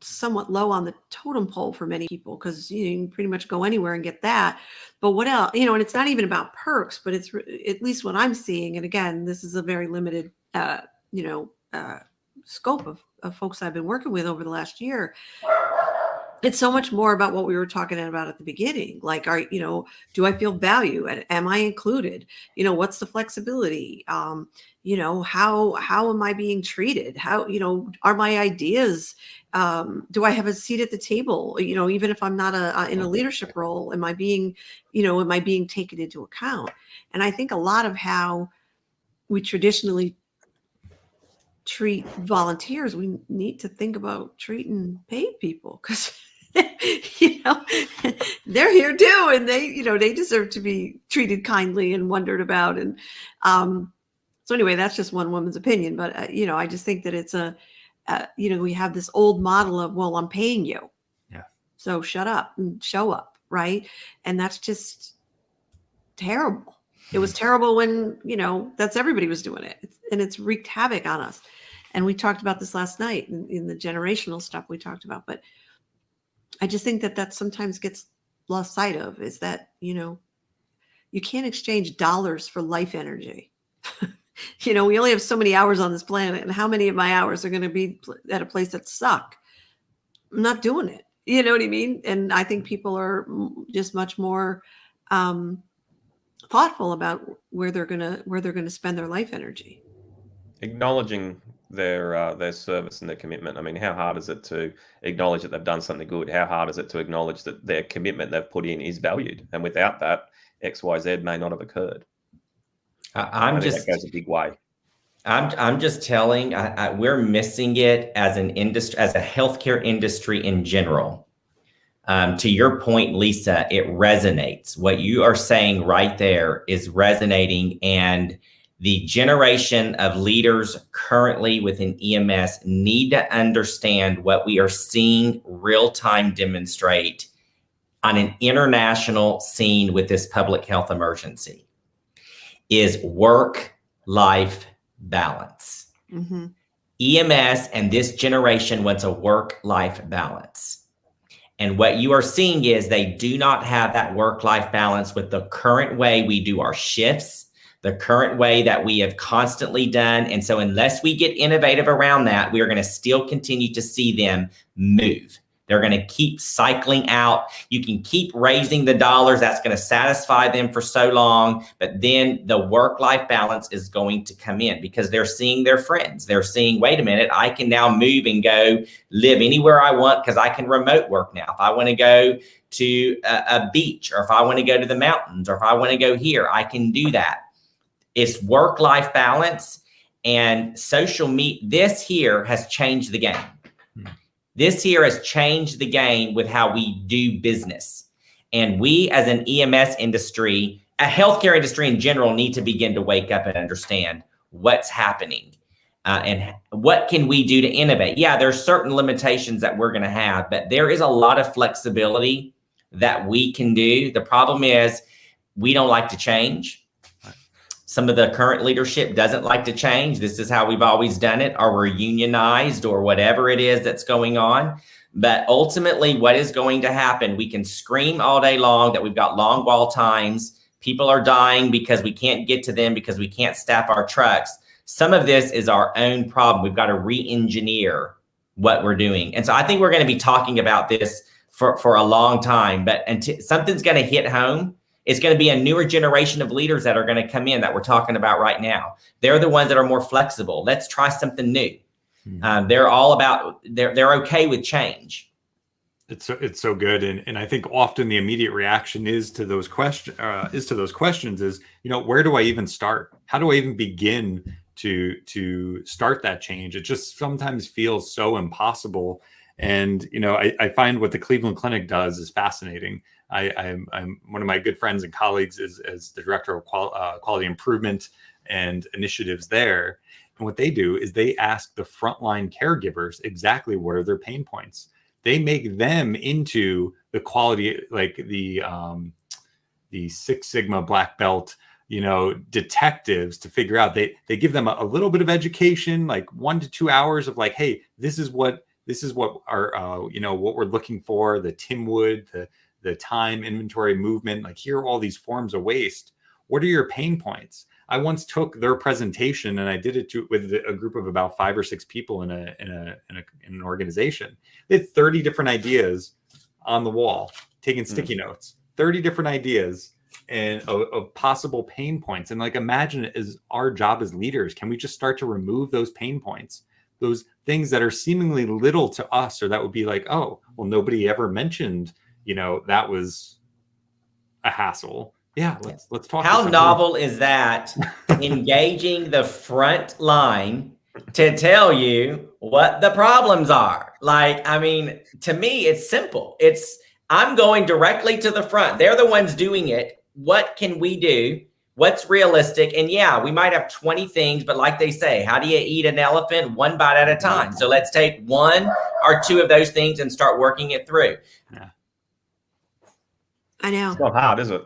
somewhat low on the totem pole for many people because you can pretty much go anywhere and get that. But what else, and it's not even about perks, but it's at least what I'm seeing. And again, this is a very limited, scope of folks I've been working with over the last year. it's so much more about what we were talking about at the beginning. Like, do I feel value? And am I included? What's the flexibility? How am I being treated? How, are my ideas, do I have a seat at the table? Even if I'm not in a leadership role, am I being taken into account? And I think a lot of how we traditionally treat volunteers, we need to think about treating paid people, because they're here too, and they deserve to be treated kindly and wondered about. And so anyway, that's just one woman's opinion, but I just think that it's we have this old model of, well, I'm paying you, so shut up and show up, right? And that's just terrible. It was terrible when that's everybody was doing it, and it's wreaked havoc on us. And we talked about this last night in the generational stuff we talked about. But I just think that sometimes gets lost sight of, is that, you can't exchange dollars for life energy. We only have so many hours on this planet, and how many of my hours are going to be at a place that suck? I'm not doing it. You know what I mean? And I think people are just much more thoughtful about where they're going to spend their life energy. Acknowledging their service and their commitment. I mean, how hard is it to acknowledge that they've done something good? How hard is it to acknowledge that their commitment they've put in is valued? And without that, XYZ may not have occurred. I think that goes a big way. I'm just telling, we're missing it as an industry, as a healthcare industry in general. To your point, Lisa, it resonates. What you are saying right there is resonating, and the generation of leaders currently within EMS need to understand what we are seeing real-time demonstrate on an international scene with this public health emergency is work-life balance. Mm-hmm. EMS and this generation wants a work-life balance. And what you are seeing is they do not have that work-life balance with the current way we do our shifts, the current way that we have constantly done. And so unless we get innovative around that, we are going to still continue to see them move. They're going to keep cycling out. You can keep raising the dollars. That's going to satisfy them for so long. But then the work-life balance is going to come in, because they're seeing their friends. They're seeing, wait a minute, I can now move and go live anywhere I want because I can remote work now. If I want to go to a beach, or if I want to go to the mountains, or if I want to go here, I can do that. It's work-life balance, and social media. This here has changed the game. This here has changed the game with how we do business. And we as an EMS industry, a healthcare industry in general, need to begin to wake up and understand what's happening and what can we do to innovate. Yeah, there's certain limitations that we're going to have, but there is a lot of flexibility that we can do. The problem is we don't like to change. Some of the current leadership doesn't like to change. This is how we've always done it, or we're unionized, or whatever it is that's going on. But ultimately, what is going to happen, we can scream all day long that we've got long wall times. People are dying because we can't get to them because we can't staff our trucks. Some of this is our own problem. We've got to re-engineer what we're doing. And so I think we're going to be talking about this for a long time, but until something's going to hit home, it's going to be a newer generation of leaders that are going to come in that we're talking about right now. They're the ones that are more flexible. Let's try something new. They're all about, they're okay with change. It's so good. And I think often the immediate reaction is to those questions is, where do I even start? How do I even begin to start that change? It just sometimes feels so impossible. And, I find what the Cleveland Clinic does is fascinating. I'm one of my good friends and colleagues is the director of quality improvement and initiatives there. And what they do is they ask the frontline caregivers exactly what are their pain points. They make them into the quality, like the Six Sigma black belt, detectives to figure out. They give them a little bit of education, like 1 to 2 hours of like, hey, this is what our what we're looking for, the Timwood, the time, inventory, movement, like here are all these forms of waste. What are your pain points? I once took their presentation and I did it with a group of about 5 or 6 people in an organization. They had 30 different ideas on the wall, taking sticky notes, 30 different ideas and of possible pain points. And like, imagine it as our job as leaders. Can we just start to remove those pain points, those things that are seemingly little to us, or that would be like, oh, well, nobody ever mentioned, that was a hassle. Yeah, let's talk. How novel is that? Engaging the front line to tell you what the problems are. Like, I mean, to me, it's simple. I'm going directly to the front. They're the ones doing it. What can we do? What's realistic? And yeah, we might have 20 things, but like they say, how do you eat an elephant? One bite at a time. So let's take 1 or 2 of those things and start working it through. Yeah. I know. It's not hard, is it?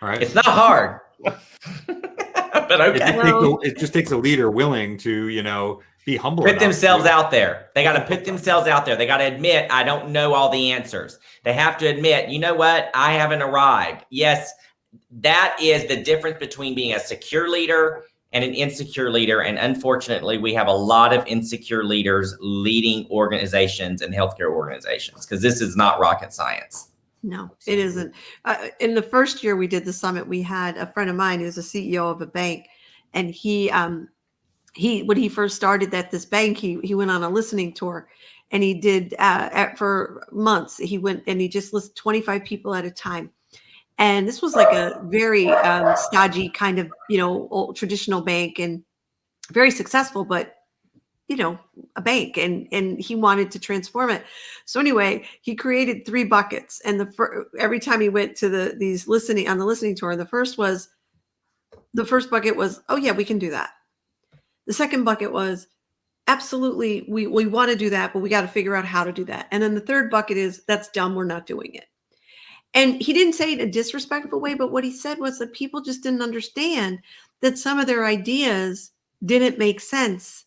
All right. It's not hard. But okay. It just takes a leader willing to, be humble. Put themselves out there. They got to put themselves out there. They got to admit, I don't know all the answers. They have to admit, you know what? I haven't arrived. Yes, that is the difference between being a secure leader and an insecure leader. And unfortunately, we have a lot of insecure leaders leading organizations and healthcare organizations, because this is not rocket science. No, it isn't. In the first year we did the summit, we had a friend of mine who's a CEO of a bank, and he when he first started at this bank, he went on a listening tour, and he did for months. He went and he just listened 25 people at a time. And this was like a very stodgy kind of, old traditional bank, and very successful, but a bank, and he wanted to transform it. So anyway, he created 3 buckets, and every time he went to the listening tour, the first bucket was, oh yeah, we can do that. The second bucket was, absolutely, we want to do that, but we got to figure out how to do that. And then the third bucket is, that's dumb, we're not doing it. And he didn't say it in a disrespectful way, but what he said was that people just didn't understand that some of their ideas didn't make sense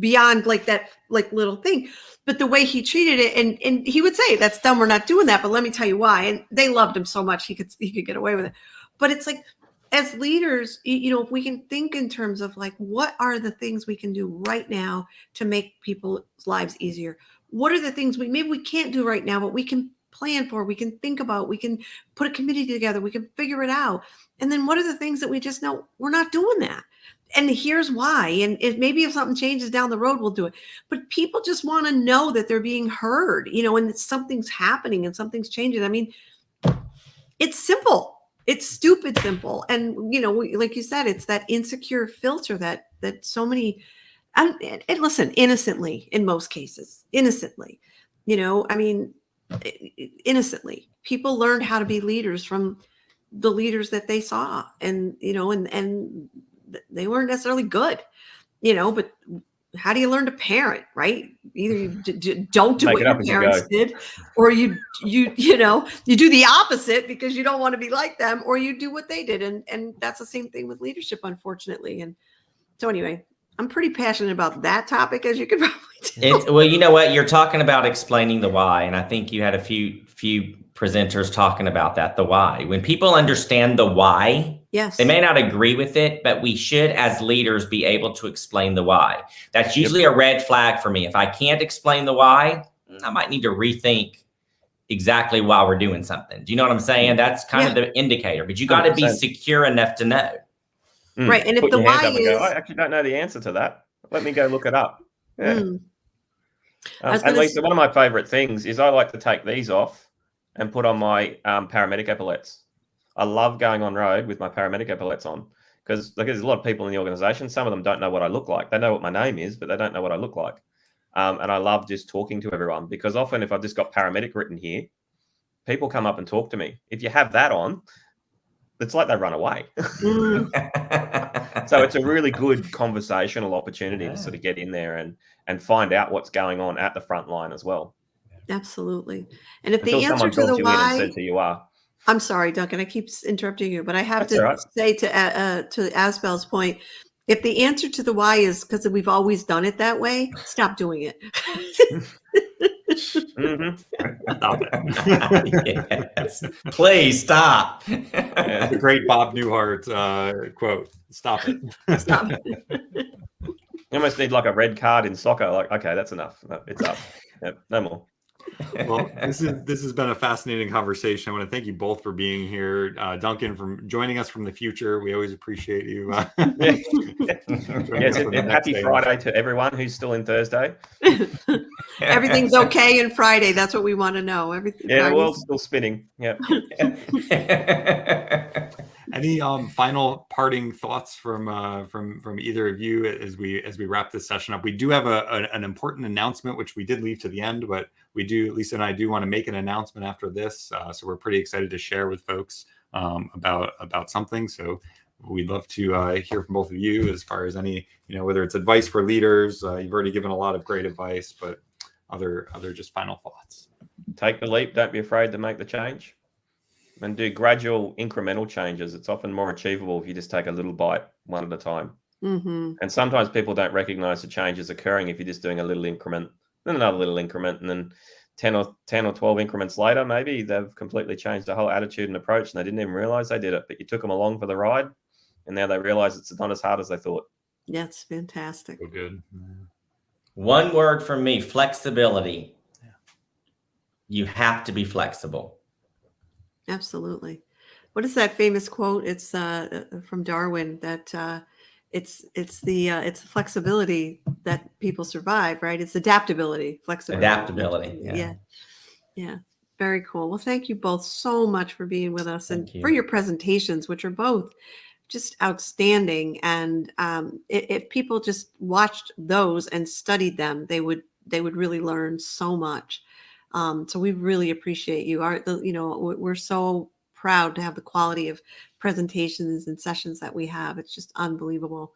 beyond like that, like little thing. But the way he treated it, and he would say, that's dumb, we're not doing that, but let me tell you why. And they loved him so much he could get away with it. But it's like, as leaders, if we can think in terms of like, what are the things we can do right now to make people's lives easier? What are the things maybe we can't do right now, but we can plan for, we can think about, we can put a committee together, we can figure it out. And then what are the things that we just know we're not doing that? And here's why. And if something changes down the road, we'll do it. But people just want to know that they're being heard, and that something's happening and something's changing. I mean, it's simple. It's stupid simple. And, like you said, it's that insecure filter that so many, and listen, innocently, in most cases, innocently, innocently, people learned how to be leaders from the leaders that they saw, and they weren't necessarily good, but how do you learn to parent, right? Either you don't do what your parents did, or you do the opposite because you don't want to be like them, or you do what they did. And that's the same thing with leadership, unfortunately. And so anyway, I'm pretty passionate about that topic, as you could probably tell. Well, you know what? You're talking about explaining the why. And I think you had a few presenters talking about that, the why. When people understand the why, yes, they may not agree with it, but we should, as leaders, be able to explain the why. That's usually a red flag for me. If I can't explain the why, I might need to rethink exactly why we're doing something. Do you know what I'm saying? That's kind of the indicator, but you got to be secure enough to know. Right. And if the why is, I actually don't know the answer to that. Let me go look it up. Yeah. And Lisa, one of my favorite things is I like to take these off and put on my paramedic epaulets. I love going on road with my paramedic epaulets on, because there's a lot of people in the organization. Some of them don't know what I look like. They know what my name is, but they don't know what I look like. And I love just talking to everyone, because often if I've just got paramedic written here, people come up and talk to me. If you have that on, it's like they run away. So it's a really good conversational opportunity to sort of get in there and find out what's going on at the front line as well. Absolutely. And if the answer to the why, you are. I'm sorry, Duncan, I keep interrupting you, but I have to say to Asbel's point, if the answer to the why is because we've always done it that way, stop doing it. Stop it. Yes. Please stop. That's a great Bob Newhart quote. Stop it. Stop. You almost need like a red card in soccer. Like, okay, that's enough. No, it's up. Yep, no more. Well, this has been a fascinating conversation. I want to thank you both for being here. Duncan, for joining us from the future. We always appreciate you. Yes, happy Friday to everyone who's still in Thursday. Everything's okay in Friday. That's what we want to know. Everything. Yeah, Friday's... the world's still spinning. Yeah. Any final parting thoughts from either of you as we wrap this session up? We do have an important announcement, which we did leave to the end, but Lisa and I do want to make an announcement after this. So we're pretty excited to share with folks about something. So we'd love to hear from both of you as far as any, whether it's advice for leaders. You've already given a lot of great advice, but other just final thoughts. Take the leap. Don't be afraid to make the change. And do gradual incremental changes. It's often more achievable if you just take a little bite one at a time. Mm-hmm. And sometimes people don't recognize the change is occurring if you're just doing a little increment, then another little increment, and then 10 or 12 increments later, maybe they've completely changed their whole attitude and approach, and they didn't even realize they did it. But you took them along for the ride, and now they realize it's not as hard as they thought. Yeah, it's fantastic. So good. One word from me: flexibility. Yeah. You have to be flexible. Absolutely. What is that famous quote? It's from Darwin that it's the flexibility that people survive, right? It's adaptability, flexibility. Adaptability. Yeah. Very cool. Well, thank you both so much for being with us and for your presentations, which are both just outstanding. And if people just watched those and studied them, they would really learn so much. So we really appreciate you. We're so proud to have the quality of presentations and sessions that we have. It's just unbelievable.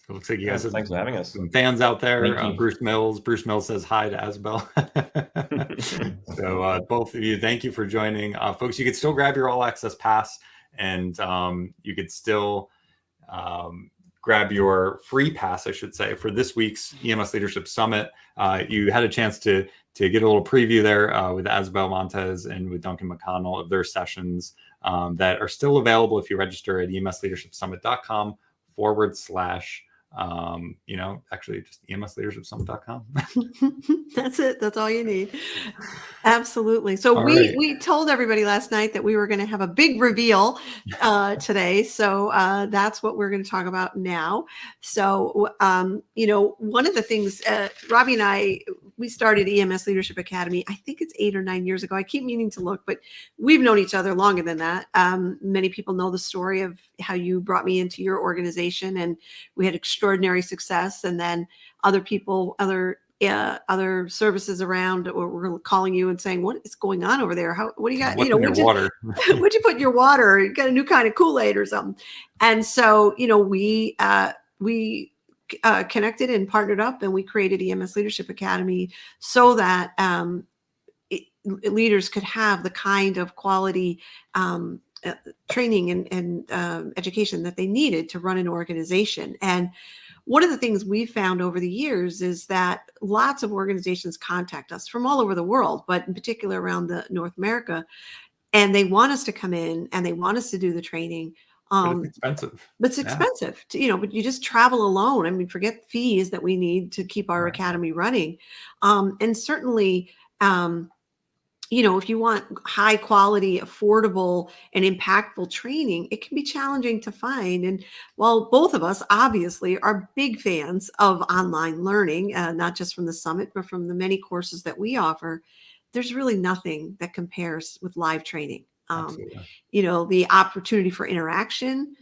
It looks like you guys have thanks for having us. Some fans out there. Bruce Mills says hi to Asbel. So both of you, thank you for joining. Folks, you could still grab your all access pass, and you could still grab your free pass, I should say, for this week's EMS Leadership Summit. You had a chance to get a little preview there with Asbel Montez and with Duncan McConnell of their sessions that are still available if you register at emsleadershipsummit.com/ actually just emsleadershipsummit.com. That's it. That's all you need. Absolutely. So we told everybody last night that we were going to have a big reveal today. So that's what we're going to talk about now. So, one of the things, Robbie and I, we started EMS Leadership Academy, I think it's 8 or 9 years ago. I keep meaning to look, but we've known each other longer than that. Many people know the story of how you brought me into your organization, and we had extraordinary success. And then other people, other services around were calling you and saying, "What is going on over there? What do you got? What'd you put in your water? You got a new kind of Kool-Aid or something?" And so, we connected and partnered up, and we created EMS Leadership Academy so that leaders could have the kind of quality training and education that they needed to run an organization. And one of the things we found over the years is that lots of organizations contact us from all over the world, but in particular around North America, and they want us to come in and they want us to do the training. But it's expensive. But it's expensive, but you just travel alone. I mean, forget fees that we need to keep our academy running. And certainly, if you want high quality, affordable, and impactful training, it can be challenging to find. And while both of us obviously are big fans of online learning, not just from the summit, but from the many courses that we offer, there's really nothing that compares with live training. The opportunity for interaction,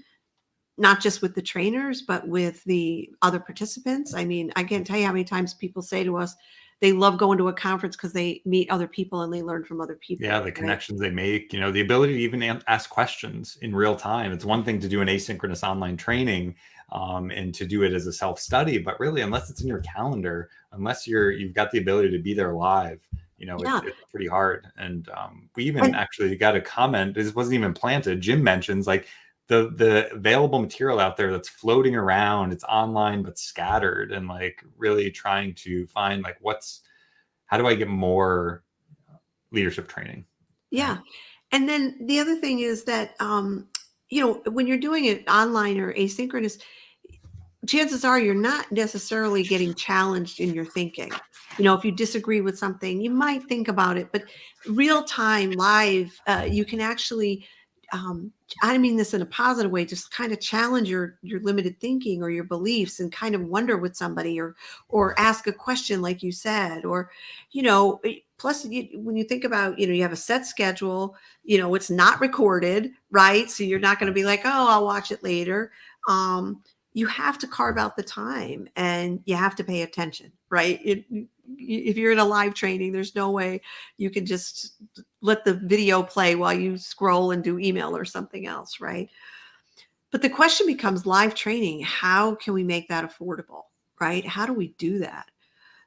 not just with the trainers, but with the other participants. I mean, I can't tell you how many times people say to us, they love going to a conference because they meet other people and they learn from other people. Yeah, the connections they make, the ability to even ask questions in real time. It's one thing to do an asynchronous online training and to do it as a self-study, but really, unless it's in your calendar, unless you've got the ability to be there live, it's pretty hard. And we even actually got a comment. This wasn't even planted. Jim mentions like the available material out there that's floating around. It's online but scattered, and like really trying to find like how do I get more leadership training? Yeah. And then the other thing is that, when you're doing it online or asynchronous, chances are you're not necessarily getting challenged in your thinking. If you disagree with something, you might think about it, but real time live, you can actually, I mean this in a positive way, just kind of challenge your limited thinking or your beliefs and kind of wonder with somebody or ask a question like you said, or, plus when you think about, you have a set schedule, it's not recorded, right? So you're not going to be like, oh, I'll watch it later. You have to carve out the time and you have to pay attention, right? If you're in a live training, there's no way you can just let the video play while you scroll and do email or something else, right? But the question becomes live training. How can we make that affordable, right? How do we do that?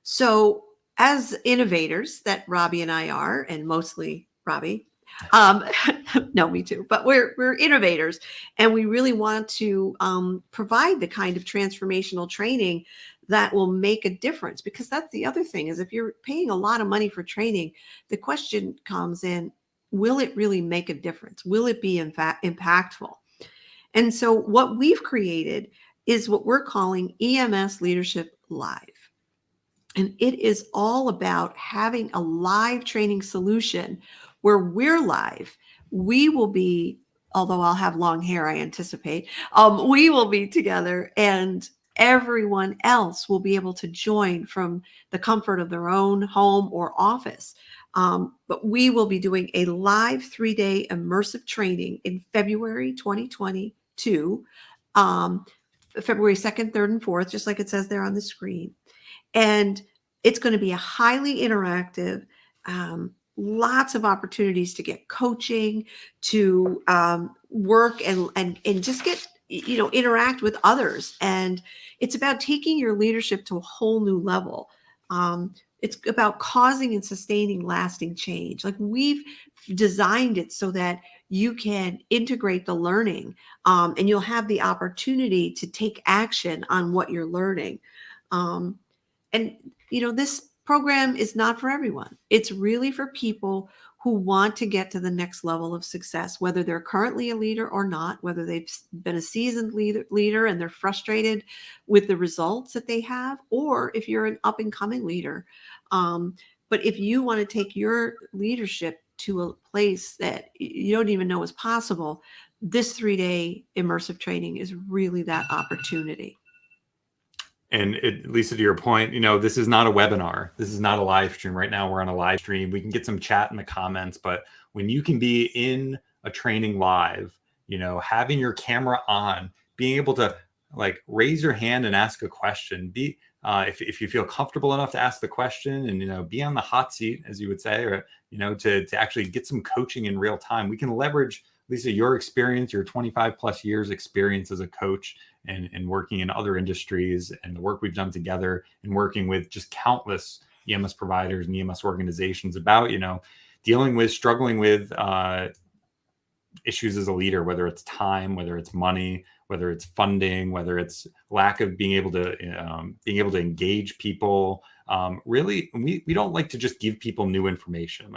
So as innovators that Robbie and I are, and mostly Robbie, no, me too, but we're innovators and we really want to provide the kind of transformational training that will make a difference, because that's the other thing is if you're paying a lot of money for training, the question comes in, will it really make a difference? Will it be in fact impactful? And so what we've created is what we're calling EMS Leadership Live. And it is all about having a live training solution where we're live. We will be, although I'll have long hair, I anticipate, we will be together and everyone else will be able to join from the comfort of their own home or office. But we will be doing a live 3-day immersive training in February 2022, February 2nd, 3rd, and 4th, just like it says there on the screen. And it's going to be a highly interactive, lots of opportunities to get coaching, to work and just get, interact with others. And it's about taking your leadership to a whole new level. It's about causing and sustaining lasting change. Like we've designed it so that you can integrate the learning and you'll have the opportunity to take action on what you're learning. And, this program is not for everyone. It's really for people who want to get to the next level of success, whether they're currently a leader or not, whether they've been a seasoned leader and they're frustrated with the results that they have, or if you're an up and coming leader. But if you want to take your leadership to a place that you don't even know is possible, this 3-day immersive training is really that opportunity. And Lisa, to your point, this is not a webinar. This is not a live stream. Right now, we're on a live stream. We can get some chat in the comments, but when you can be in a training live, having your camera on, being able to raise your hand and ask a question, if you feel comfortable enough to ask the question and, be on the hot seat, as you would say, or, to actually get some coaching in real time. We can leverage, Lisa, your experience, your 25 plus years experience as a coach and working in other industries and the work we've done together and working with just countless EMS providers and EMS organizations about, struggling with issues as a leader, whether it's time, whether it's money, whether it's funding, whether it's lack of being able to engage people. Really, we don't like to just give people new information.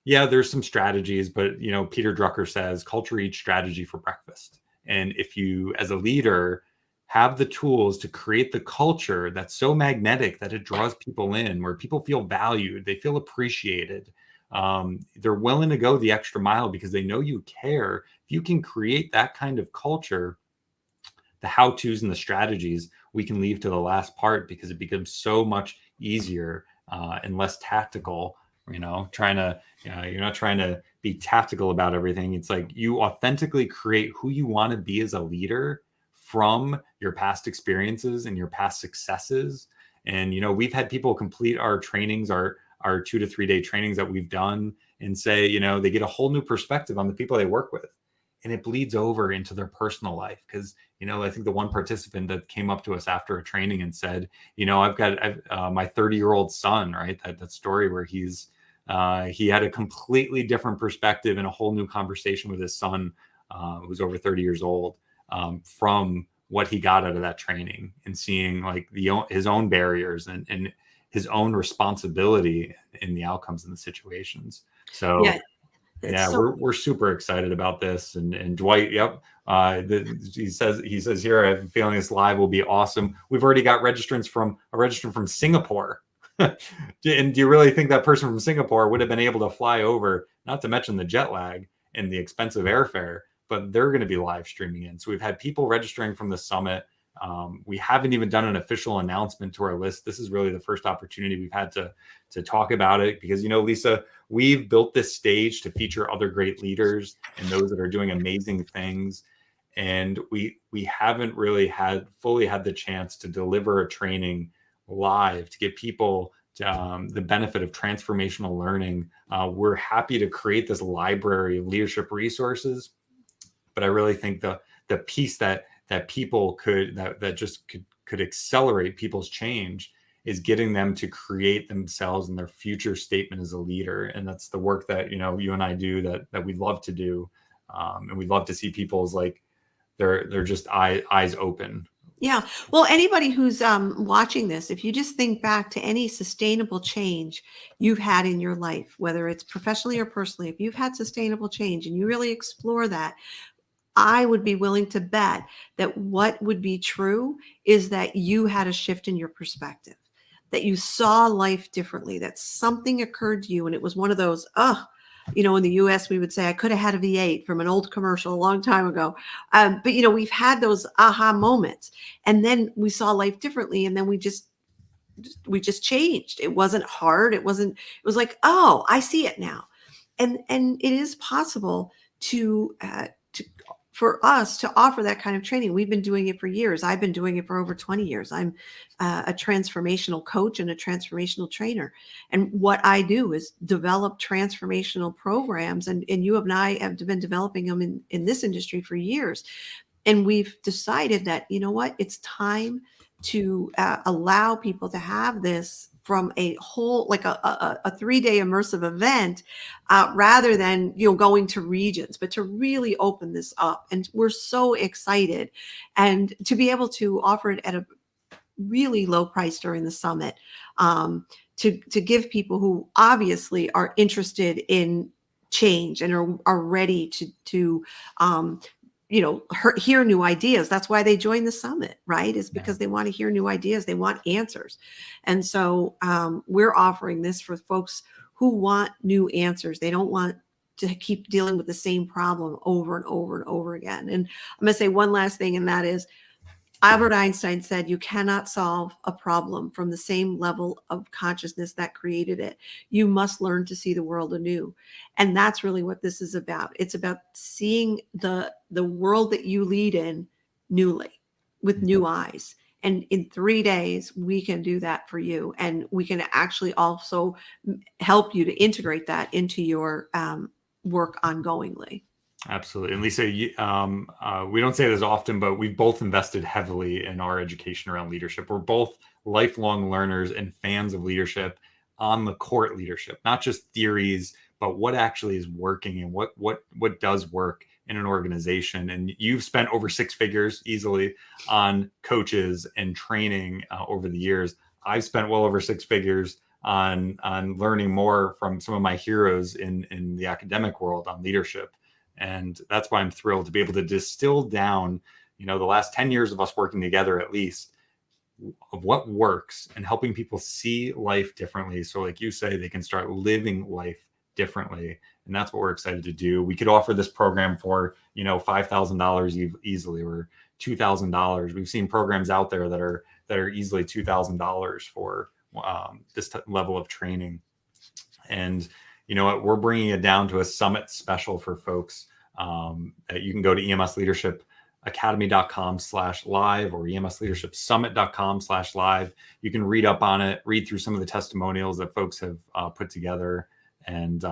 Yeah, there's some strategies, but Peter Drucker says culture eats strategy for breakfast. And if you, as a leader, have the tools to create the culture that's so magnetic that it draws people in, where people feel valued, they feel appreciated, they're willing to go the extra mile because they know you care. If you can create that kind of culture, the how-tos and the strategies we can leave to the last part because it becomes so much easier and less tactical. You're not trying to be tactical about everything. It's like you authentically create who you want to be as a leader from your past experiences and your past successes. And, we've had people complete our trainings, our 2 to 3 day trainings that we've done and say, they get a whole new perspective on the people they work with. And it bleeds over into their personal life. Because, I think the one participant that came up to us after a training and said, I've got my 30-year-old son, right? That story where he had a completely different perspective and a whole new conversation with his son, who's over 30 years old, from what he got out of that training and seeing his own barriers and his own responsibility in the outcomes and the situations. So yeah, we're super excited about this. And Dwight, yep. He says here, I have a feeling this live will be awesome. We've already got a registrant from Singapore. And do you really think that person from Singapore would have been able to fly over, not to mention the jet lag and the expensive airfare, but they're going to be live streaming in. So we've had people registering from the summit. We haven't even done an official announcement to our list. This is really the first opportunity we've had to talk about it, because, Lisa, we've built this stage to feature other great leaders and those that are doing amazing things. And we haven't really fully had the chance to deliver a training live to give people the benefit of transformational learning. We're happy to create this library of leadership resources, but I really think the piece that people could accelerate people's change is getting them to create themselves and their future statement as a leader. And that's the work that, you and I do that we'd love to do. And we'd love to see people's they're just eyes open. Yeah. Well, anybody who's watching this, if you just think back to any sustainable change you've had in your life, whether it's professionally or personally, if you've had sustainable change and you really explore that, I would be willing to bet that what would be true is that you had a shift in your perspective, that you saw life differently, that something occurred to you and it was one of those, in the US, we would say, I could have had a V8 from an old commercial a long time ago. But, we've had those aha moments, and then we saw life differently. And then we just changed. It wasn't hard. It was like, oh, I see it now. And it is possible for us to offer that kind of training. We've been doing it for years. I've been doing it for over 20 years. I'm a transformational coach and a transformational trainer. And what I do is develop transformational programs. And you and I have been developing them in this industry for years. And we've decided that, it's time to allow people to have this from a whole, like a 3-day immersive event, rather than, going to regions, but to really open this up. And we're so excited, and to be able to offer it at a really low price during the summit, to give people who obviously are interested in change and are ready to hear new ideas. That's why they join the summit, right? Is because they want to hear new ideas. They want answers. And so we're offering this for folks who want new answers. They don't want to keep dealing with the same problem over and over and over again. And I'm going to say one last thing, and that is, Albert Einstein said, you cannot solve a problem from the same level of consciousness that created it. You must learn to see the world anew. And that's really what this is about. It's about seeing the world that you lead in newly, with new eyes. And in 3 days, we can do that for you. And we can actually also help you to integrate that into your work ongoingly. Absolutely. And Lisa, we don't say this often, but we've both invested heavily in our education around leadership. We're both lifelong learners and fans of leadership, on the court leadership, not just theories, but what actually is working and what does work in an organization. And you've spent over 6 figures easily on coaches and training over the years. I've spent well over 6 figures on learning more from some of my heroes in the academic world on leadership. And that's why I'm thrilled to be able to distill down, the last 10 years of us working together, at least, of what works and helping people see life differently. So like you say, they can start living life differently. And that's what we're excited to do. We could offer this program for, $5,000 easily, or $2,000. We've seen programs out there that are easily $2,000 for this level of training. And you know what, we're bringing it down to a summit special for folks. That you can go to emsleadershipacademy.com/live or emsleadershipsummit.com/live. You can read up on it, read through some of the testimonials that folks have put together. And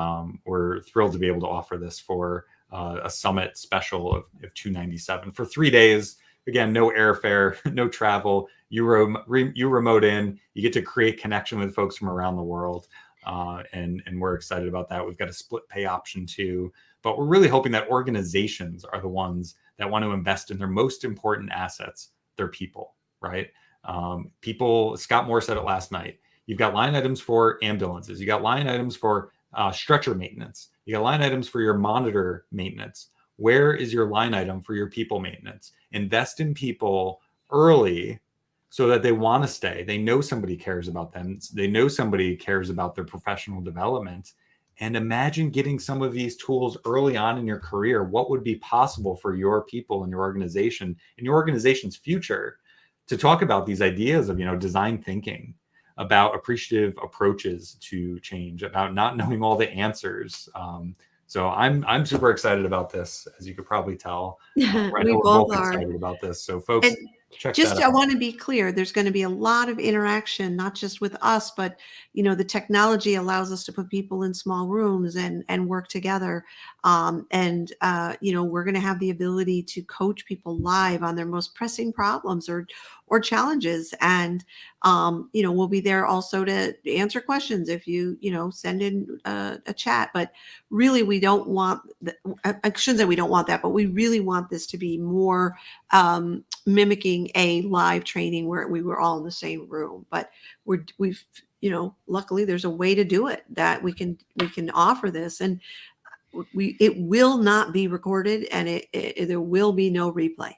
we're thrilled to be able to offer this for a summit special of $297 for 3 days. Again, no airfare, no travel. You remote in, you get to create connection with folks from around the world. And we're excited about that. We've got a split pay option too, but we're really hoping that organizations are the ones that want to invest in their most important assets, their people, right? People, Scott Moore said it last night, You've got line items for ambulances. You got line items for stretcher maintenance. You got line items for your monitor maintenance. Where is your line item for your people maintenance? Invest in people early so that they want to stay. They know somebody cares about them. They know somebody cares about their professional development. And imagine getting some of these tools early on in your career. What would be possible for your people and your organization and your organization's future to talk about these ideas of, design thinking, about appreciative approaches to change, about not knowing all the answers. So I'm super excited about this, as you could probably tell. We both are excited about this. So folks, and just I want to be clear, there's going to be a lot of interaction, not just with us, but the technology allows us to put people in small rooms and work together. We're going to have the ability to coach people live on their most pressing problems or challenges. And we'll be there also to answer questions if you send in a chat. But really, we don't want I shouldn't say we don't want that, but we really want this to be more mimicking a live training where we were all in the same room. But we've luckily there's a way to do it that we can offer this, and it will not be recorded, and there will be no replay.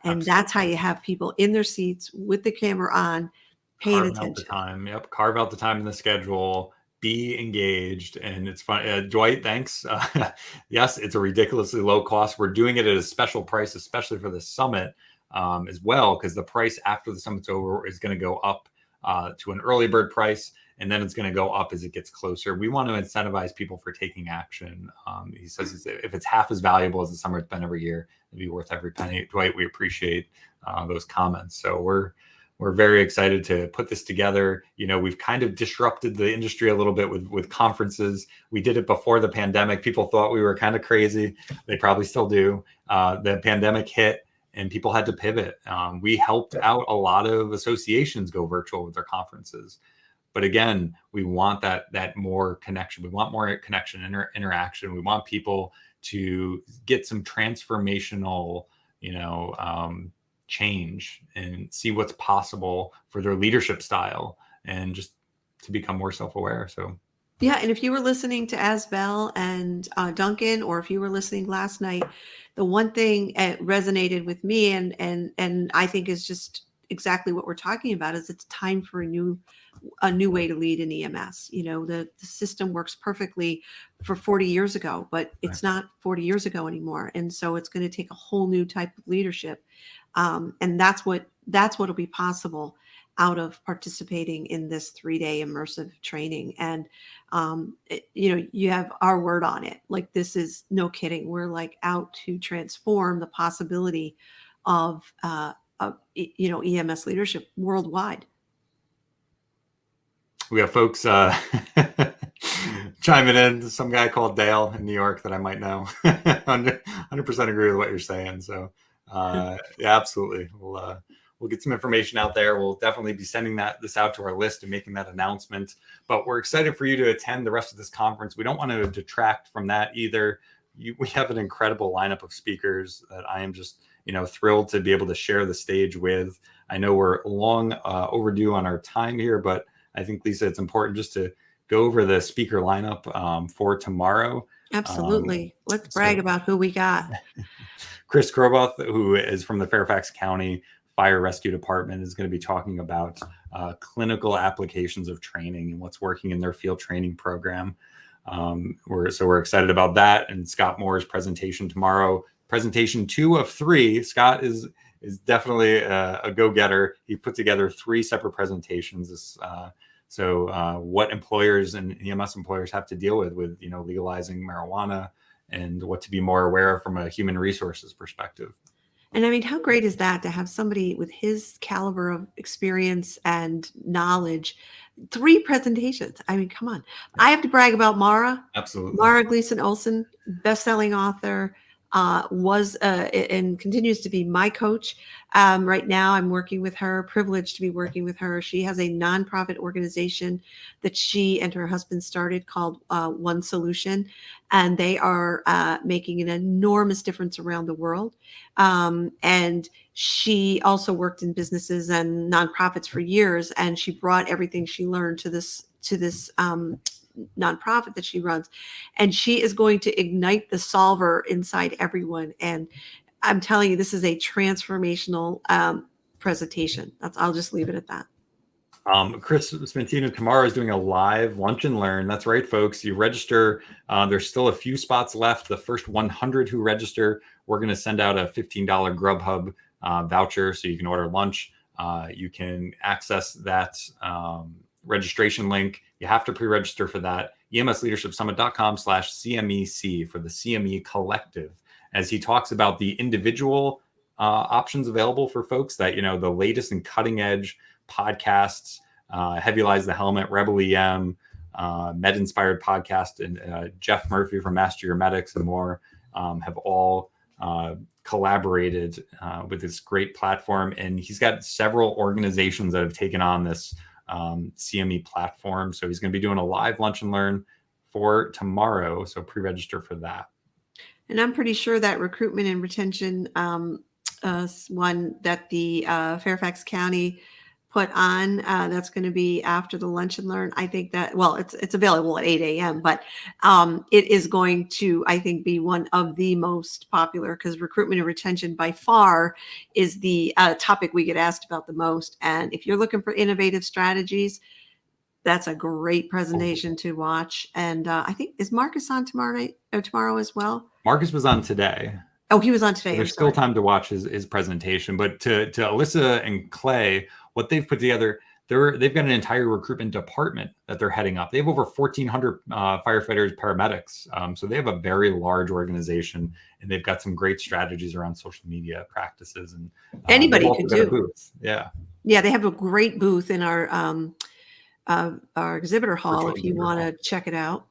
And Absolutely. That's how you have people in their seats with the camera on, paying attention. Out the time. Yep. Carve out the time in the schedule. Be engaged. And it's fun. Dwight, thanks. Yes, it's a ridiculously low cost. We're doing it at a special price, especially for the summit as well, because the price after the summit's over is going to go up to an early bird price. And then it's going to go up as it gets closer. We want to incentivize people for taking action. He says if it's half as valuable as the summer it's been every year, it'd be worth every penny. Dwight, we appreciate those comments. So we're very excited to put this together. We've kind of disrupted the industry a little bit with conferences. We did it before the pandemic. People thought we were kind of crazy. They probably still do. The pandemic hit and people had to pivot. We helped out a lot of associations go virtual with their conferences. But again, we want that more connection. We want more connection, interaction. We want people to get some transformational, change and see what's possible for their leadership style and just to become more self-aware. So. Yeah. And if you were listening to Asbel and Duncan, or if you were listening last night, the one thing that resonated with me and I think is just exactly what we're talking about is it's time for a new way to lead in EMS. The system works perfectly for 40 years ago, but it's not 40 years ago anymore. And so it's going to take a whole new type of leadership. And that's what'll be possible out of participating in this 3-day immersive training. And, you have our word on it. Like, this is no kidding. We're like out to transform the possibility of EMS leadership worldwide. We have folks chiming in. Some guy called Dale in New York that I might know. 100% agree with what you're saying. So yeah, absolutely. We'll get some information out there. We'll definitely be sending this out to our list and making that announcement. But we're excited for you to attend the rest of this conference. We don't want to detract from that either. We have an incredible lineup of speakers that I am just thrilled to be able to share the stage with. I know we're long overdue on our time here, but I think, Lisa, it's important just to go over the speaker lineup for tomorrow. Absolutely. Let's brag about who we got. Chris Kroboth, who is from the Fairfax County Fire Rescue Department, is going to be talking about clinical applications of training and what's working in their field training program. We're excited about that. And Scott Moore's presentation tomorrow, presentation 2 of 3. Scott is definitely a go-getter. He put together 3 separate presentations. What employers and EMS employers have to deal with legalizing marijuana and what to be more aware of from a human resources perspective. And I mean, how great is that to have somebody with his caliber of experience and knowledge, 3 presentations? I mean, come on. I have to brag about Mara. Absolutely. Mara Gleason Olson, best-selling author, was and continues to be my coach. Right now, I'm working with her, privileged to be working with her. She has a nonprofit organization that she and her husband started called One Solution, and they are making an enormous difference around the world. And she also worked in businesses and nonprofits for years, and she brought everything she learned to this nonprofit that she runs, and she is going to ignite the solver inside everyone. And I'm telling you, this is a transformational presentation. I'll just leave it at that. Chris Smentino tomorrow is doing a live lunch and learn. That's right, folks. You register. There's still a few spots left. The first 100 who register, we're going to send out a $15 Grubhub voucher so you can order lunch. You can access that registration link. You have to pre-register for that. EMSleadershipsummit.com/CMEC for the CME Collective, as he talks about the individual options available for folks that, the latest and cutting edge podcasts, Heavy Lies the Helmet, Rebel EM, Med Inspired Podcast, and Jeff Murphy from Master Your Medics and more have all collaborated with this great platform. And he's got several organizations that have taken on this CME platform. So he's going to be doing a live lunch and learn for tomorrow. So pre-register for that. And I'm pretty sure that recruitment and retention one that the Fairfax County put on, that's going to be after the lunch and learn. I think that, well, it's available at 8 a.m., but it is going to, I think, be one of the most popular, because recruitment and retention by far is the topic we get asked about the most. And if you're looking for innovative strategies, that's a great presentation to watch. And I think, is Marcus on tomorrow night or tomorrow as well? Marcus was on today. Oh, he was on today. So there's still time to watch his presentation. But to Alyssa and Clay, what they've put together, they've got an entire recruitment department that they're heading up. They have over 1,400 firefighters, paramedics. So they have a very large organization, and they've got some great strategies around social media practices. And anybody could do. Booth. Yeah. Yeah, they have a great booth in our exhibitor hall if you want to check it out.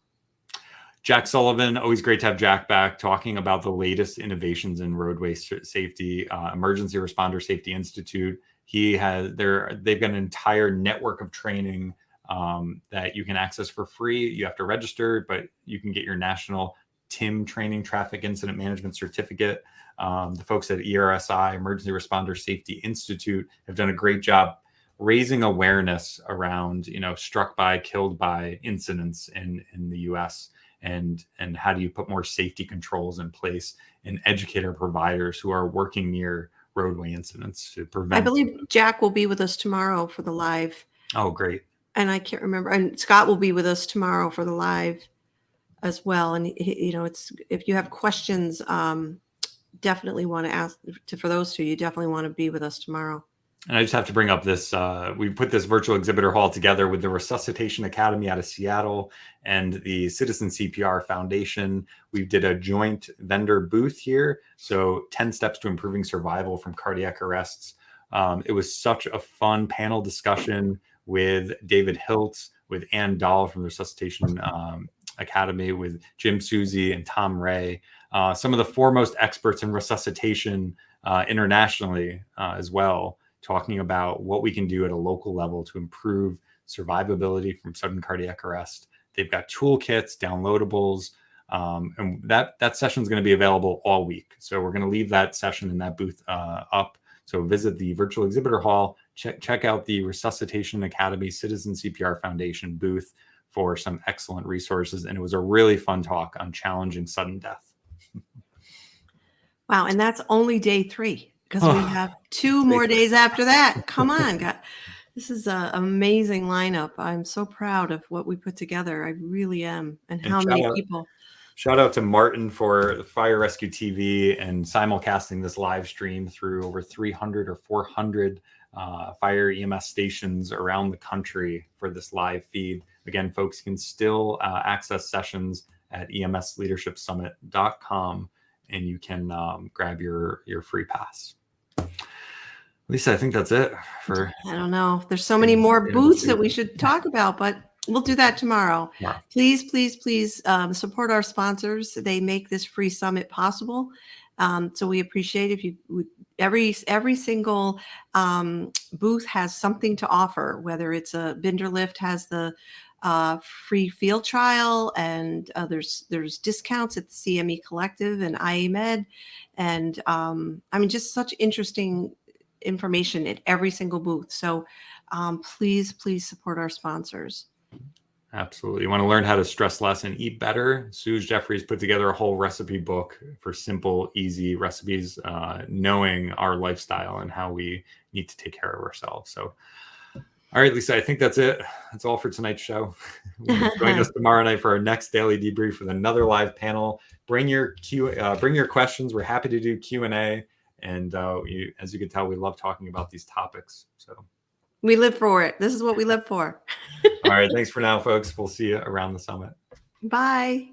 Jack Sullivan, always great to have Jack back, talking about the latest innovations in roadway safety. Emergency Responder Safety Institute. They've got an entire network of training that you can access for free. You have to register, but you can get your national TIM training, traffic incident management certificate. The folks at ERSI, Emergency Responder Safety Institute, have done a great job raising awareness around, struck by, killed by incidents in the U.S. and how do you put more safety controls in place and educate our providers who are working near roadway incidents to prevent. I believe Jack will be with us tomorrow for the live. Oh, great. And I can't remember. And Scott will be with us tomorrow for the live as well. And it's, if you have questions, definitely want to ask for those two. You definitely want to be with us tomorrow. And I just have to bring up this, we put this virtual exhibitor hall together with the Resuscitation Academy out of Seattle and the Citizen CPR Foundation. We did a joint vendor booth here. So 10 steps to improving survival from cardiac arrests. It was such a fun panel discussion with David Hiltz, with Ann Dahl from the Resuscitation Academy, with Jim Suzy and Tom Ray, some of the foremost experts in resuscitation internationally as well, talking about what we can do at a local level to improve survivability from sudden cardiac arrest. They've got toolkits, downloadables, and that session is going to be available all week. So we're going to leave that session in that booth up. So visit the virtual exhibitor hall, check out the Resuscitation Academy Citizen CPR Foundation booth for some excellent resources. And it was a really fun talk on challenging sudden death. Wow. And that's only day 3. Because we have 2 more days after that. Come on, God. This is an amazing lineup. I'm so proud of what we put together. I really am. And how many people. Shout out to Martin for Fire Rescue TV and simulcasting this live stream through over 300 or 400 fire EMS stations around the country for this live feed. Again, folks can still access sessions at EMSleadershipsummit.com, and you can grab your free pass. Lisa, I think that's it for. I don't know. There's so many more booths that we should talk about, but we'll do that tomorrow. Yeah. Please, please, please support our sponsors. They make this free summit possible. So we appreciate if you every single booth has something to offer, whether it's a Binder Lift has the free field trial, and there's discounts at the CME Collective and IAMed, and I mean, just such interesting information at every single booth. So please support our sponsors. Absolutely. You want to learn how to stress less and eat better? Suze Jeffries put together a whole recipe book for simple, easy recipes, knowing our lifestyle and how we need to take care of ourselves. So, all right, Lisa, I think that's it. That's all for tonight's show. Join us tomorrow night for our next daily debrief with another live panel. Bring your questions. We're happy to do Q&A. And as you can tell, we love talking about these topics. So we live for it. This is what we live for. All right. Thanks for now, folks. We'll see you around the summit. Bye.